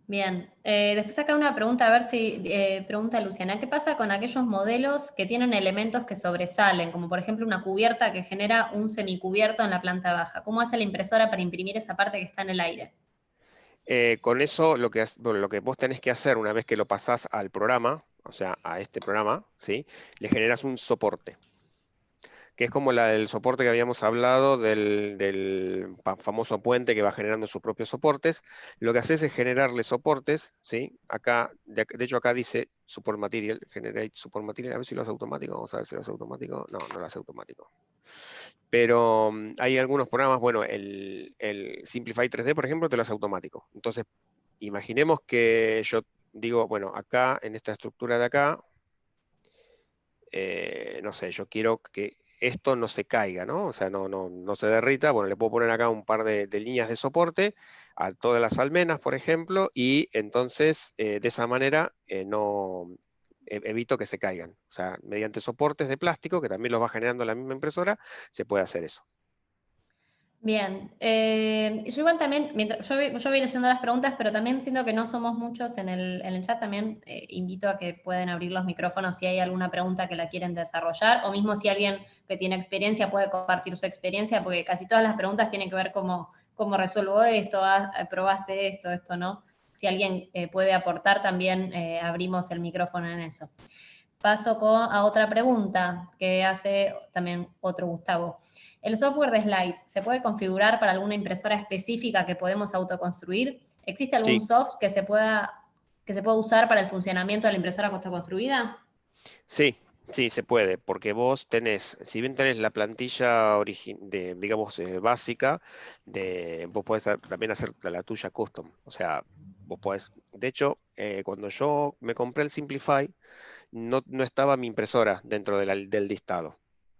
Speaker 1: Bien, después acá una pregunta, a ver si, pregunta Luciana, ¿qué pasa con aquellos modelos que tienen elementos que sobresalen, como por ejemplo una cubierta que genera un semicubierto en la planta baja? ¿Cómo hace la impresora para imprimir esa parte que está en el aire?
Speaker 3: Con eso, bueno, lo que vos tenés que hacer una vez que lo pasás al programa, o sea, a este programa, ¿sí? Le generas un soporte, que es como el soporte que habíamos hablado del famoso puente que va generando sus propios soportes. Lo que haces es generarle soportes, ¿sí? Acá, de hecho acá dice support material, generate support material, a ver si lo hace automático, vamos a ver si lo hace automático. No lo hace automático. Pero hay algunos programas, bueno, el Simplify 3D, por ejemplo, te lo hace automático. Entonces, imaginemos que yo digo, bueno, acá, en esta estructura de acá, no sé, yo quiero que esto no se caiga, ¿no? O sea, no se derrita. Bueno, le puedo poner acá un par de líneas de soporte a todas las almenas, por ejemplo, y entonces de esa manera no evito que se caigan. O sea, mediante soportes de plástico, que también los va generando la misma impresora, se puede hacer eso.
Speaker 1: Bien, yo igual también, yo voy leyendo las preguntas, pero también siento que no somos muchos en el chat, también invito a que pueden abrir los micrófonos si hay alguna pregunta que la quieren desarrollar, o mismo si alguien que tiene experiencia puede compartir su experiencia, porque casi todas las preguntas tienen que ver cómo resuelvo esto, probaste esto no. Si alguien puede aportar, también abrimos el micrófono en eso. paso a otra pregunta que hace también otro Gustavo. ¿El software de Slice se puede configurar para alguna impresora específica que podemos autoconstruir? ¿Existe algún
Speaker 3: Sí,
Speaker 1: soft que se pueda usar para el funcionamiento de la impresora autoconstruida?
Speaker 3: sí, sí, se puede, porque vos tenés, si bien tenés la plantilla digamos, básica, vos podés también hacer la tuya custom. O sea, vos podés, de hecho, cuando yo me compré el Simplify, no estaba mi impresora dentro del listado.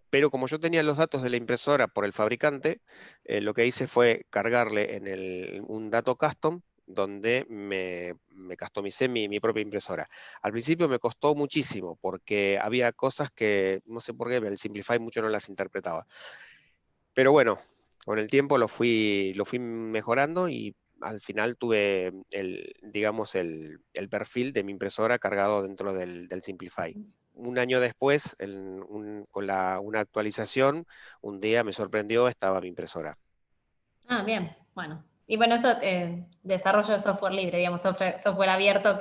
Speaker 3: Pero como yo tenía los datos de la impresora por el fabricante, lo que hice fue cargarle en un dato custom donde me customicé mi propia impresora. Al principio me costó muchísimo porque había cosas que, no sé por qué, el Simplify mucho no las interpretaba. Pero bueno, con el tiempo lo fui mejorando y al final tuve digamos, el perfil de mi impresora cargado dentro del Simplify. Un año después, con una actualización, un día me sorprendió, estaba mi impresora.
Speaker 1: Ah, bien, bueno. Y bueno, eso, desarrollo de software libre, digamos, software abierto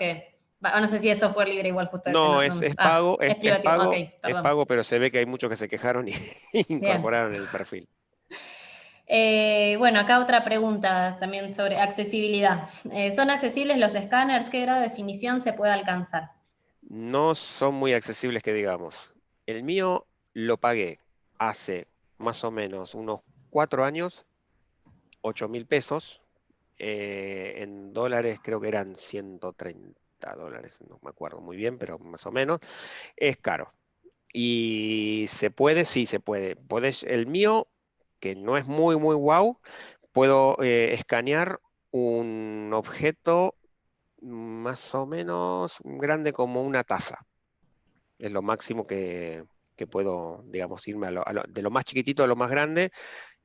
Speaker 1: no sé si es software libre igual justo ese,
Speaker 3: No,
Speaker 1: ¿no?
Speaker 3: es
Speaker 1: Ah,
Speaker 3: pago,
Speaker 1: es privativo, ok,
Speaker 3: es
Speaker 1: perdón.
Speaker 3: pago, pero se ve que hay muchos que se quejaron y
Speaker 1: Bien.
Speaker 3: incorporaron el perfil.
Speaker 1: Bueno, acá otra pregunta también sobre accesibilidad. ¿Son accesibles los escáneres? ¿Qué grado de definición se puede alcanzar?
Speaker 3: No son muy accesibles que digamos. El mío lo pagué hace más o menos unos 4 años, 8.000 pesos. En dólares creo que eran $130, no me acuerdo muy bien, pero más o menos. Es caro. Y se puede, sí se puede. El mío, que no es muy, muy guau, puedo escanear un objeto más o menos grande como una taza. Es lo máximo que puedo, digamos, irme de lo más chiquitito a lo más grande.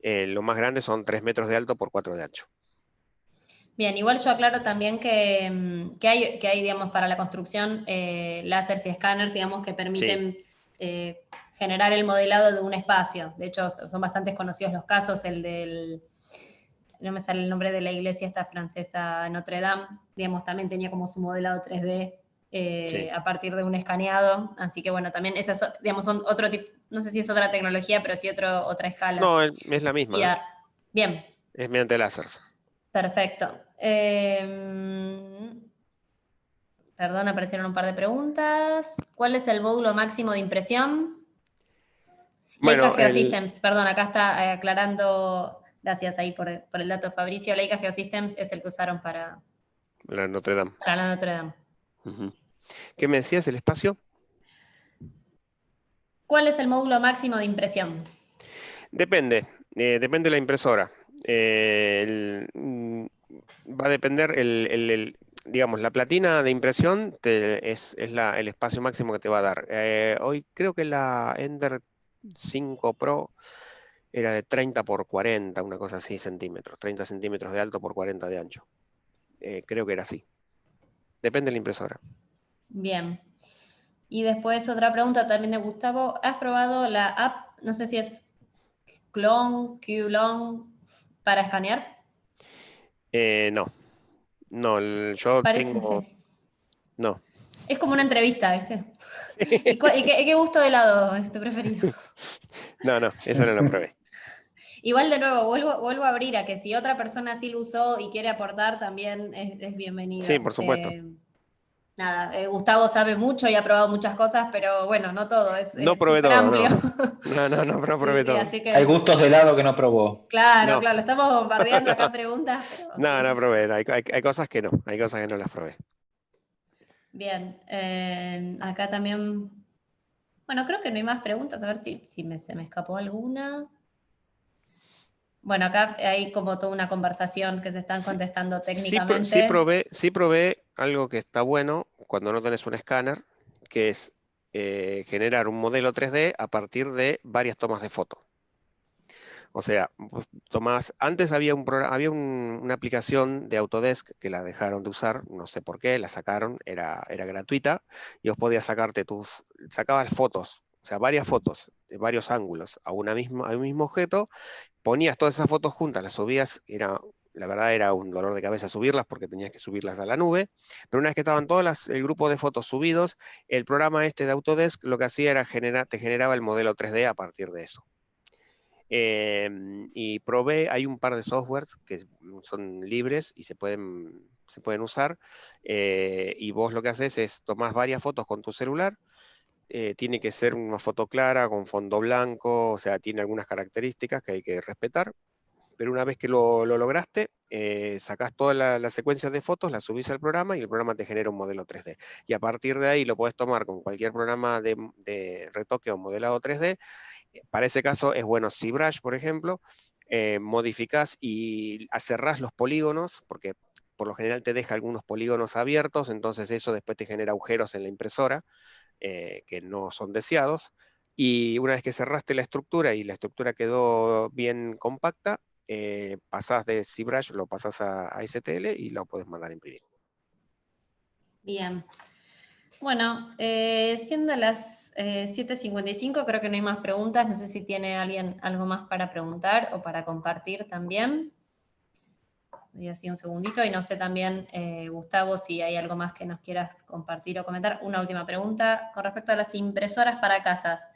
Speaker 3: Lo más grande son 3 metros de alto por 4 de ancho.
Speaker 1: Bien, igual yo aclaro también que hay, digamos, para la construcción láseres y escáneres, digamos, que
Speaker 3: Sí,
Speaker 1: permiten generar el modelado de un espacio. De hecho, son bastante conocidos los casos, no me sale el nombre de la iglesia esta francesa, Notre Dame, digamos, también tenía como su modelado 3D
Speaker 3: sí.
Speaker 1: a partir de un escaneado. Así que bueno, también esas, digamos, son otro tipo, no sé si es otra tecnología, pero sí otra escala.
Speaker 3: No, es la
Speaker 1: Y
Speaker 3: misma, ¿eh?
Speaker 1: bien,
Speaker 3: Es mediante láseres.
Speaker 1: perfecto. Perdón, aparecieron un par de preguntas. ¿Cuál es el módulo máximo de impresión? Leica
Speaker 3: Bueno,
Speaker 1: Geosystems, perdón, acá está aclarando, gracias ahí por el dato Fabricio, Leica Geosystems es el que usaron
Speaker 3: la Notre Dame.
Speaker 1: para la Notre Dame.
Speaker 3: Ujú. ¿Qué me decías, el espacio?
Speaker 1: ¿Cuál es el módulo máximo de impresión?
Speaker 3: Depende, depende de la impresora. Va a depender, digamos, la platina de impresión es el espacio máximo que te va a dar. Hoy creo que la Ender 5 Pro era de 30 por 40, una cosa así, centímetros. 30 centímetros de alto por 40 de ancho. Creo que era así. Depende de la impresora.
Speaker 1: Bien. Y después otra pregunta también de Gustavo. ¿Has probado la app, no sé si es Qlong, para escanear?
Speaker 3: No, no, yo
Speaker 1: Parece,
Speaker 3: tengo,
Speaker 1: sí.
Speaker 3: no.
Speaker 1: Es como una entrevista, ¿viste? ¿Y qué gusto de helado es tu preferido?
Speaker 3: No, no, esa no la probé.
Speaker 1: Igual de nuevo, vuelvo a abrir a que si otra persona sí lo usó y quiere aportar, también es
Speaker 3: Sí,
Speaker 1: bienvenido.
Speaker 3: por supuesto.
Speaker 1: Nada, Gustavo sabe mucho y ha probado muchas cosas, pero bueno, no todo,
Speaker 3: No
Speaker 1: es
Speaker 3: probé
Speaker 1: súper
Speaker 3: todo,
Speaker 1: amplio.
Speaker 3: no. No
Speaker 1: Sí,
Speaker 3: probé
Speaker 1: sí,
Speaker 3: todo.
Speaker 1: así
Speaker 2: Hay
Speaker 1: que,
Speaker 2: gustos de helado que no probó.
Speaker 1: claro,
Speaker 3: No,
Speaker 1: claro, lo estamos bombardeando acá en preguntas, pero sí.
Speaker 3: no probé. Hay cosas que no, hay cosas que no las probé.
Speaker 1: Bien, acá también, bueno, creo que no hay más preguntas, a ver si se me escapó alguna. Bueno, acá hay como toda una conversación que se están
Speaker 3: Sí,
Speaker 1: contestando
Speaker 3: sí
Speaker 1: técnicamente.
Speaker 3: probé algo que está bueno cuando no tenés un escáner, que es generar un modelo 3D a partir de varias tomas de foto. O sea, vos antes había una aplicación de Autodesk que la dejaron de usar, no sé por qué, la sacaron, era gratuita, y vos podías sacabas fotos, o sea, varias fotos de varios ángulos a un mismo objeto, ponías todas esas fotos juntas, las subías, era la verdad era un dolor de cabeza subirlas porque tenías que subirlas a la nube, pero una vez que estaban todas el grupo de fotos subidos, el programa este de Autodesk lo que hacía era te generaba el modelo 3D a partir de eso. Y probé, hay un par de softwares que son libres y se pueden usar, y vos lo que haces es tomás varias fotos con tu celular, tiene que ser una foto clara, con fondo blanco, o sea, tiene algunas características que hay que respetar, pero una vez que lo lograste, sacás todas las secuencias de fotos, las subís al programa y el programa te genera un modelo 3D. Y a partir de ahí lo podés tomar con cualquier programa de retoque o modelado 3D. Para ese caso es bueno ZBrush, por ejemplo, modificás y cerrás los polígonos, porque por lo general te deja algunos polígonos abiertos, entonces eso después te genera agujeros en la impresora, que no son deseados, y una vez que cerraste la estructura y la estructura quedó bien compacta, pasás de ZBrush, lo pasás a STL y lo podés mandar a imprimir.
Speaker 1: Bien. Bueno, siendo las 7:55, creo que no hay más preguntas. No sé si tiene alguien algo más para preguntar o para compartir también. Doy así un segundito y no sé también, Gustavo, si hay algo más que nos quieras compartir o comentar. Una última pregunta con respecto a las impresoras para casas.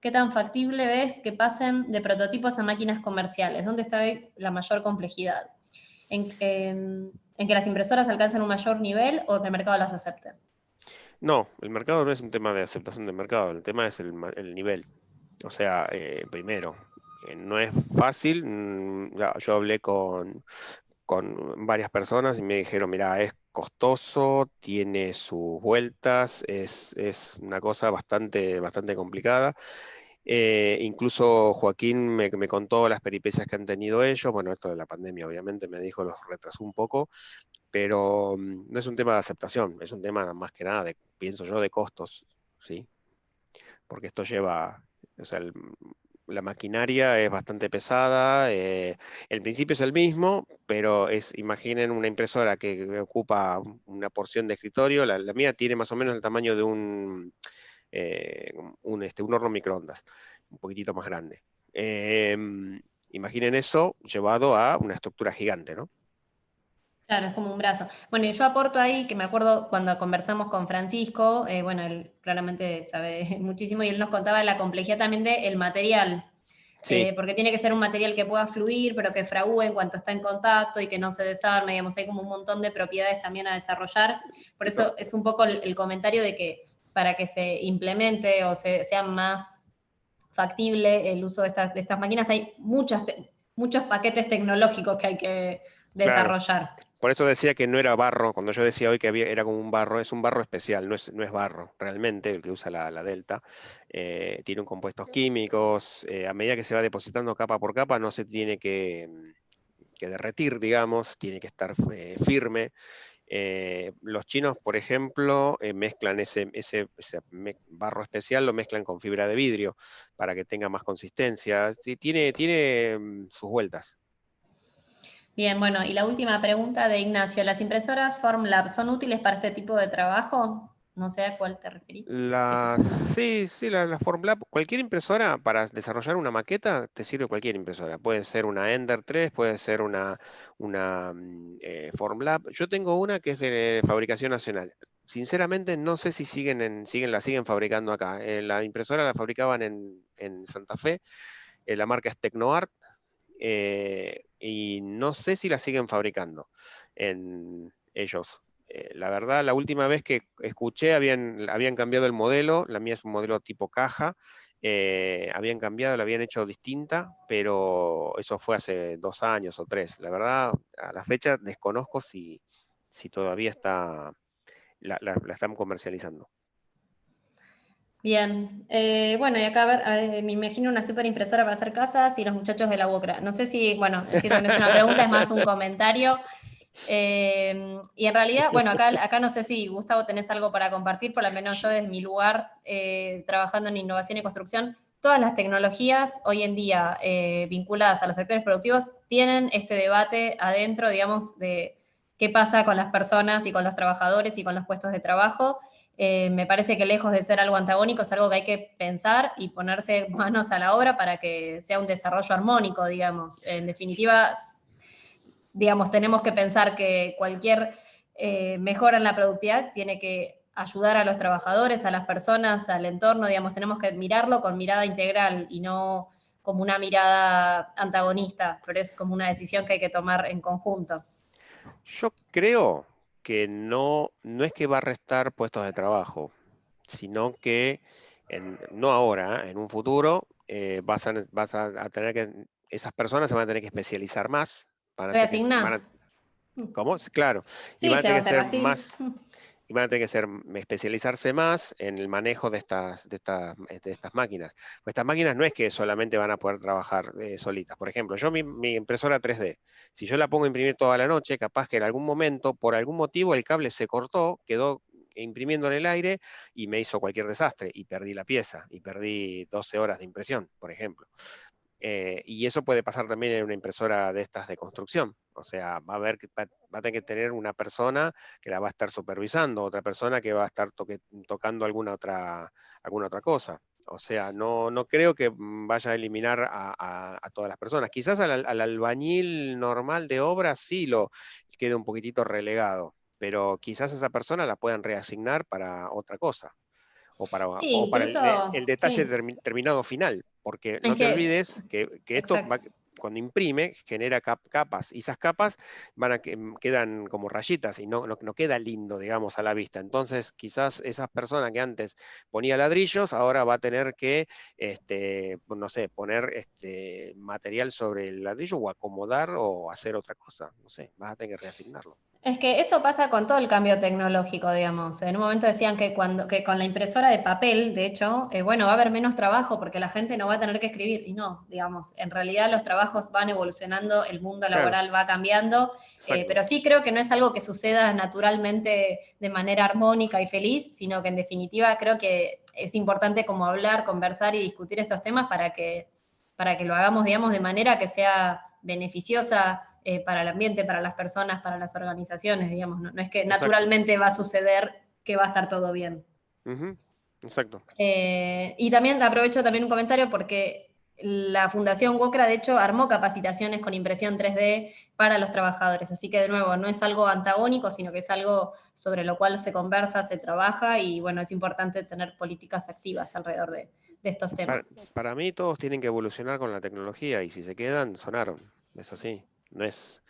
Speaker 1: ¿Qué tan factible ves que pasen de prototipos a máquinas comerciales? ¿Dónde está hoy la mayor complejidad? ¿En que las impresoras alcancen un mayor nivel o que el mercado las acepte?
Speaker 3: No, el mercado no es un tema de aceptación del mercado, el tema es el nivel. O sea, primero, no es fácil. Yo hablé con varias personas y me dijeron, mira, es costoso, tiene sus vueltas, es una cosa bastante complicada. Incluso Joaquín me contó las peripecias que han tenido ellos. Bueno, esto de la pandemia obviamente me dijo, los retrasó un poco, pero no es un tema de aceptación, es un tema más que nada, pienso yo, de costos, ¿sí? Porque esto lleva, o sea, la maquinaria es bastante pesada, el principio es el mismo, pero imaginen una impresora que ocupa una porción de escritorio, la mía tiene más o menos el tamaño de un horno microondas, un poquitito más grande. Imaginen eso llevado a una estructura gigante, ¿no?
Speaker 1: Claro, es como un brazo. Bueno, y yo aporto ahí que me acuerdo cuando conversamos con Francisco, bueno, él claramente sabe muchísimo y él nos contaba la complejidad también del material,
Speaker 3: Sí,
Speaker 1: porque tiene que ser un material que pueda fluir, pero que fragúe en cuanto está en contacto y que no se desarme, digamos, hay como un montón de propiedades también a desarrollar. Por eso es un poco el comentario de que para que se implemente o sea más factible el uso de estas máquinas, hay muchos paquetes tecnológicos que hay que
Speaker 3: claro.
Speaker 1: desarrollar.
Speaker 3: Por eso decía que no era barro, cuando yo decía hoy que era como un barro, es un barro especial, no es barro, realmente, el que usa la Delta. Tiene compuestos químicos, a medida que se va depositando capa por capa, no se tiene que derretir, digamos, tiene que estar firme. Los chinos, por ejemplo, mezclan ese barro especial, lo mezclan con fibra de vidrio para que tenga más consistencia. Tiene sus vueltas.
Speaker 1: Bien, bueno, y la última pregunta de Ignacio. ¿Las impresoras Formlab son útiles para este tipo de trabajo? No sé a cuál te referís.
Speaker 3: Sí, la Formlab, cualquier impresora para desarrollar una maqueta, te sirve cualquier impresora. Puede ser una Ender 3, puede ser una Formlab. Yo tengo una que es de fabricación nacional. Sinceramente no sé si la siguen fabricando acá. La impresora la fabricaban en Santa Fe, la marca es TecnoArt, y no sé si la siguen fabricando en ellos. La verdad, la última vez que escuché habían cambiado el modelo, la mía es un modelo tipo caja, habían cambiado, la habían hecho distinta, pero eso fue hace 2 años o 3. La verdad, a la fecha desconozco si todavía la están comercializando.
Speaker 1: Bien, bueno, y acá a ver, me imagino una super impresora para hacer casas y los muchachos de la UOCRA. No sé si, bueno, entiendo que no es una pregunta, es más un comentario. Y en realidad, bueno, acá no sé si Gustavo tenés algo para compartir, por lo menos yo desde mi lugar, trabajando en innovación y construcción, todas las tecnologías hoy en día vinculadas a los sectores productivos tienen este debate adentro, digamos, de qué pasa con las personas y con los trabajadores y con los puestos de trabajo. Me parece que lejos de ser algo antagónico, es algo que hay que pensar y ponerse manos a la obra para que sea un desarrollo armónico, digamos. En definitiva, digamos, tenemos que pensar que cualquier mejora en la productividad tiene que ayudar a los trabajadores, a las personas, al entorno, digamos, tenemos que mirarlo con mirada integral y no como una mirada antagonista, pero es como una decisión que hay que tomar en conjunto.
Speaker 3: Yo creo que no es que va a restar puestos de trabajo, sino que, no ahora, en un futuro, vas a tener que, esas personas se van a tener que especializar más,
Speaker 1: Reasignás.
Speaker 3: ¿cómo? Claro, y
Speaker 1: Sí,
Speaker 3: van a
Speaker 1: se va a
Speaker 3: tener que
Speaker 1: hacer
Speaker 3: ser
Speaker 1: así.
Speaker 3: más, y van a tener que especializarse más en el manejo de estas máquinas. Pues estas máquinas no es que solamente van a poder trabajar solitas. Por ejemplo, yo mi impresora 3D, si yo la pongo a imprimir toda la noche, capaz que en algún momento, por algún motivo, el cable se cortó, quedó imprimiendo en el aire y me hizo cualquier desastre y perdí la pieza y perdí 12 horas de impresión, por ejemplo. Y eso puede pasar también en una impresora de estas de construcción. O sea, va a tener que tener una persona que la va a estar supervisando, otra persona que va a estar tocando alguna otra cosa. O sea, no creo que vaya a eliminar a todas las personas. Quizás al albañil normal de obra sí lo quede un poquitito relegado, pero quizás esa persona la puedan reasignar para otra cosa
Speaker 1: Sí,
Speaker 3: o para el
Speaker 1: incluso,
Speaker 3: detalle
Speaker 1: sí,
Speaker 3: terminado final, porque
Speaker 1: es
Speaker 3: no te
Speaker 1: que,
Speaker 3: olvides que esto
Speaker 1: exacto.
Speaker 3: cuando imprime genera capas, y esas capas quedan como rayitas y no queda lindo, digamos, a la vista. Entonces, quizás esas personas que antes ponía ladrillos, ahora va a tener que, no sé, poner material sobre el ladrillo o acomodar o hacer otra cosa, no sé, vas a tener que reasignarlo.
Speaker 1: Es que eso pasa con todo el cambio tecnológico, digamos. En un momento decían que con la impresora de papel, de hecho, bueno, va a haber menos trabajo porque la gente no va a tener que escribir. Y no, digamos, en realidad los trabajos van evolucionando, el mundo
Speaker 3: Claro,
Speaker 1: laboral va cambiando,
Speaker 3: exacto.
Speaker 1: pero sí creo que no es algo que suceda naturalmente de manera armónica y feliz, sino que en definitiva creo que es importante como hablar, conversar y discutir estos temas para que lo hagamos, digamos, de manera que sea beneficiosa para el ambiente, para las personas, para las organizaciones, digamos, no es que
Speaker 3: Exacto.
Speaker 1: naturalmente va a suceder que va a estar todo bien.
Speaker 3: Ujú, exacto.
Speaker 1: Y también aprovecho también un comentario porque la Fundación WOCRA, de hecho, armó capacitaciones con impresión 3D para los trabajadores. Así que, de nuevo, no es algo antagónico, sino que es algo sobre lo cual se conversa, se trabaja y, bueno, es importante tener políticas activas alrededor de estos
Speaker 3: Para,
Speaker 1: temas.
Speaker 3: para mí todos tienen que evolucionar con la tecnología y si se quedan, sonaron. Es así. No es,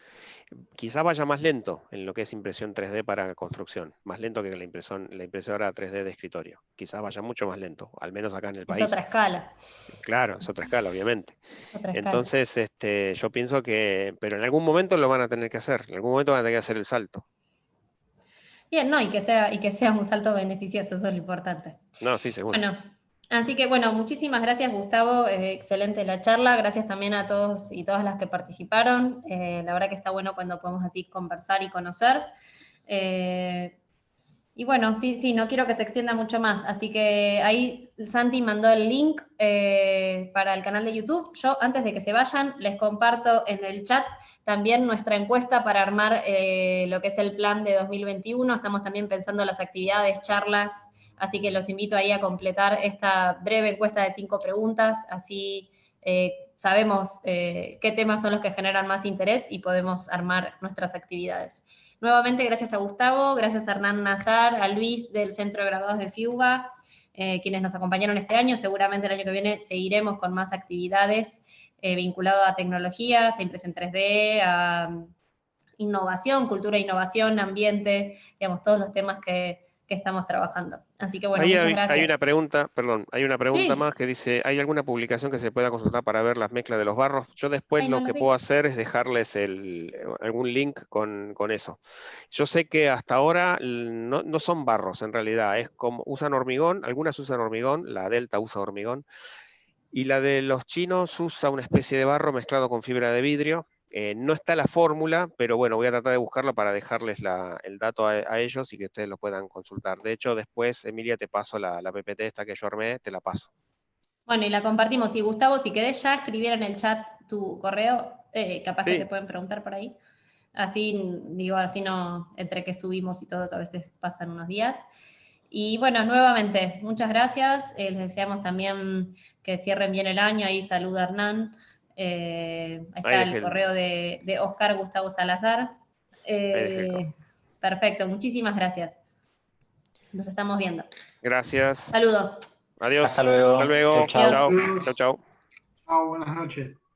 Speaker 3: quizá vaya más lento en lo que es impresión 3D para construcción, más lento que la impresora 3D de escritorio. Quizás vaya mucho más lento, al menos acá en el
Speaker 1: Es
Speaker 3: país.
Speaker 1: otra escala,
Speaker 3: Claro, es otra escala, obviamente.
Speaker 1: es otra escala.
Speaker 3: Entonces, yo pienso que, pero en algún momento lo van a tener que hacer, en algún momento van a tener que hacer el salto.
Speaker 1: Bien, no, y que sea un salto beneficioso, eso es lo importante.
Speaker 3: No, sí, seguro.
Speaker 1: Bueno, así que bueno, muchísimas gracias Gustavo, excelente la charla, gracias también a todos y todas las que participaron, la verdad que está bueno cuando podemos así conversar y conocer. Eh, y bueno, sí, no quiero que se extienda mucho más, así que ahí Santi mandó el link para el canal de YouTube. Yo, antes de que se vayan, les comparto en el chat también nuestra encuesta para armar lo que es el plan de 2021. Estamos también pensando las actividades, charlas, así que los invito ahí a completar esta breve encuesta de 5 preguntas, así sabemos qué temas son los que generan más interés y podemos armar nuestras actividades. Nuevamente, gracias a Gustavo, gracias a Hernán Nazar, a Luis del Centro de Graduados de FIUBA, quienes nos acompañaron este año. Seguramente el año que viene seguiremos con más actividades vinculadas a tecnologías, a impresión 3D, a innovación, cultura e innovación, ambiente, digamos, todos los temas que estamos trabajando. Así que bueno,
Speaker 3: Ahí
Speaker 1: muchas
Speaker 3: hay una
Speaker 1: gracias.
Speaker 3: pregunta, perdón, hay una pregunta
Speaker 1: Sí,
Speaker 3: más que dice, ¿hay alguna publicación que se pueda consultar para ver las mezclas de los barros? Yo después
Speaker 1: ay, no
Speaker 3: lo
Speaker 1: los
Speaker 3: que puedo
Speaker 1: vi.
Speaker 3: hacer es dejarles algún link con eso. Yo sé que hasta ahora no son barros en realidad, es como usan hormigón, algunas usan hormigón, la Delta usa hormigón, y la de los chinos usa una especie de barro mezclado con fibra de vidrio. No está la fórmula, pero bueno, voy a tratar de buscarlo para dejarles el dato a ellos y que ustedes lo puedan consultar. De hecho, después, Emilia, te paso la PPT esta que yo armé, te la paso.
Speaker 1: Bueno, y la compartimos. Y Gustavo, si querés ya escribir en el chat tu correo, capaz que te
Speaker 3: Sí,
Speaker 1: pueden preguntar por ahí. Así, digo, así no, entre que subimos y todo, que a veces pasan unos días. Y bueno, nuevamente, muchas gracias. Les deseamos también que cierren bien el año. Ahí saluda Hernán. Ahí está
Speaker 3: Ahí dejé
Speaker 1: el correo de Oscar Gustavo Salazar.
Speaker 3: dejé el correo.
Speaker 1: Perfecto, muchísimas gracias. Nos estamos viendo.
Speaker 3: Gracias.
Speaker 1: Saludos.
Speaker 3: Adiós.
Speaker 2: Hasta luego.
Speaker 3: Hasta luego.
Speaker 2: Chau, chau.
Speaker 3: Chao.
Speaker 1: Adiós.
Speaker 3: Chau, chau.
Speaker 5: Chao, buenas noches.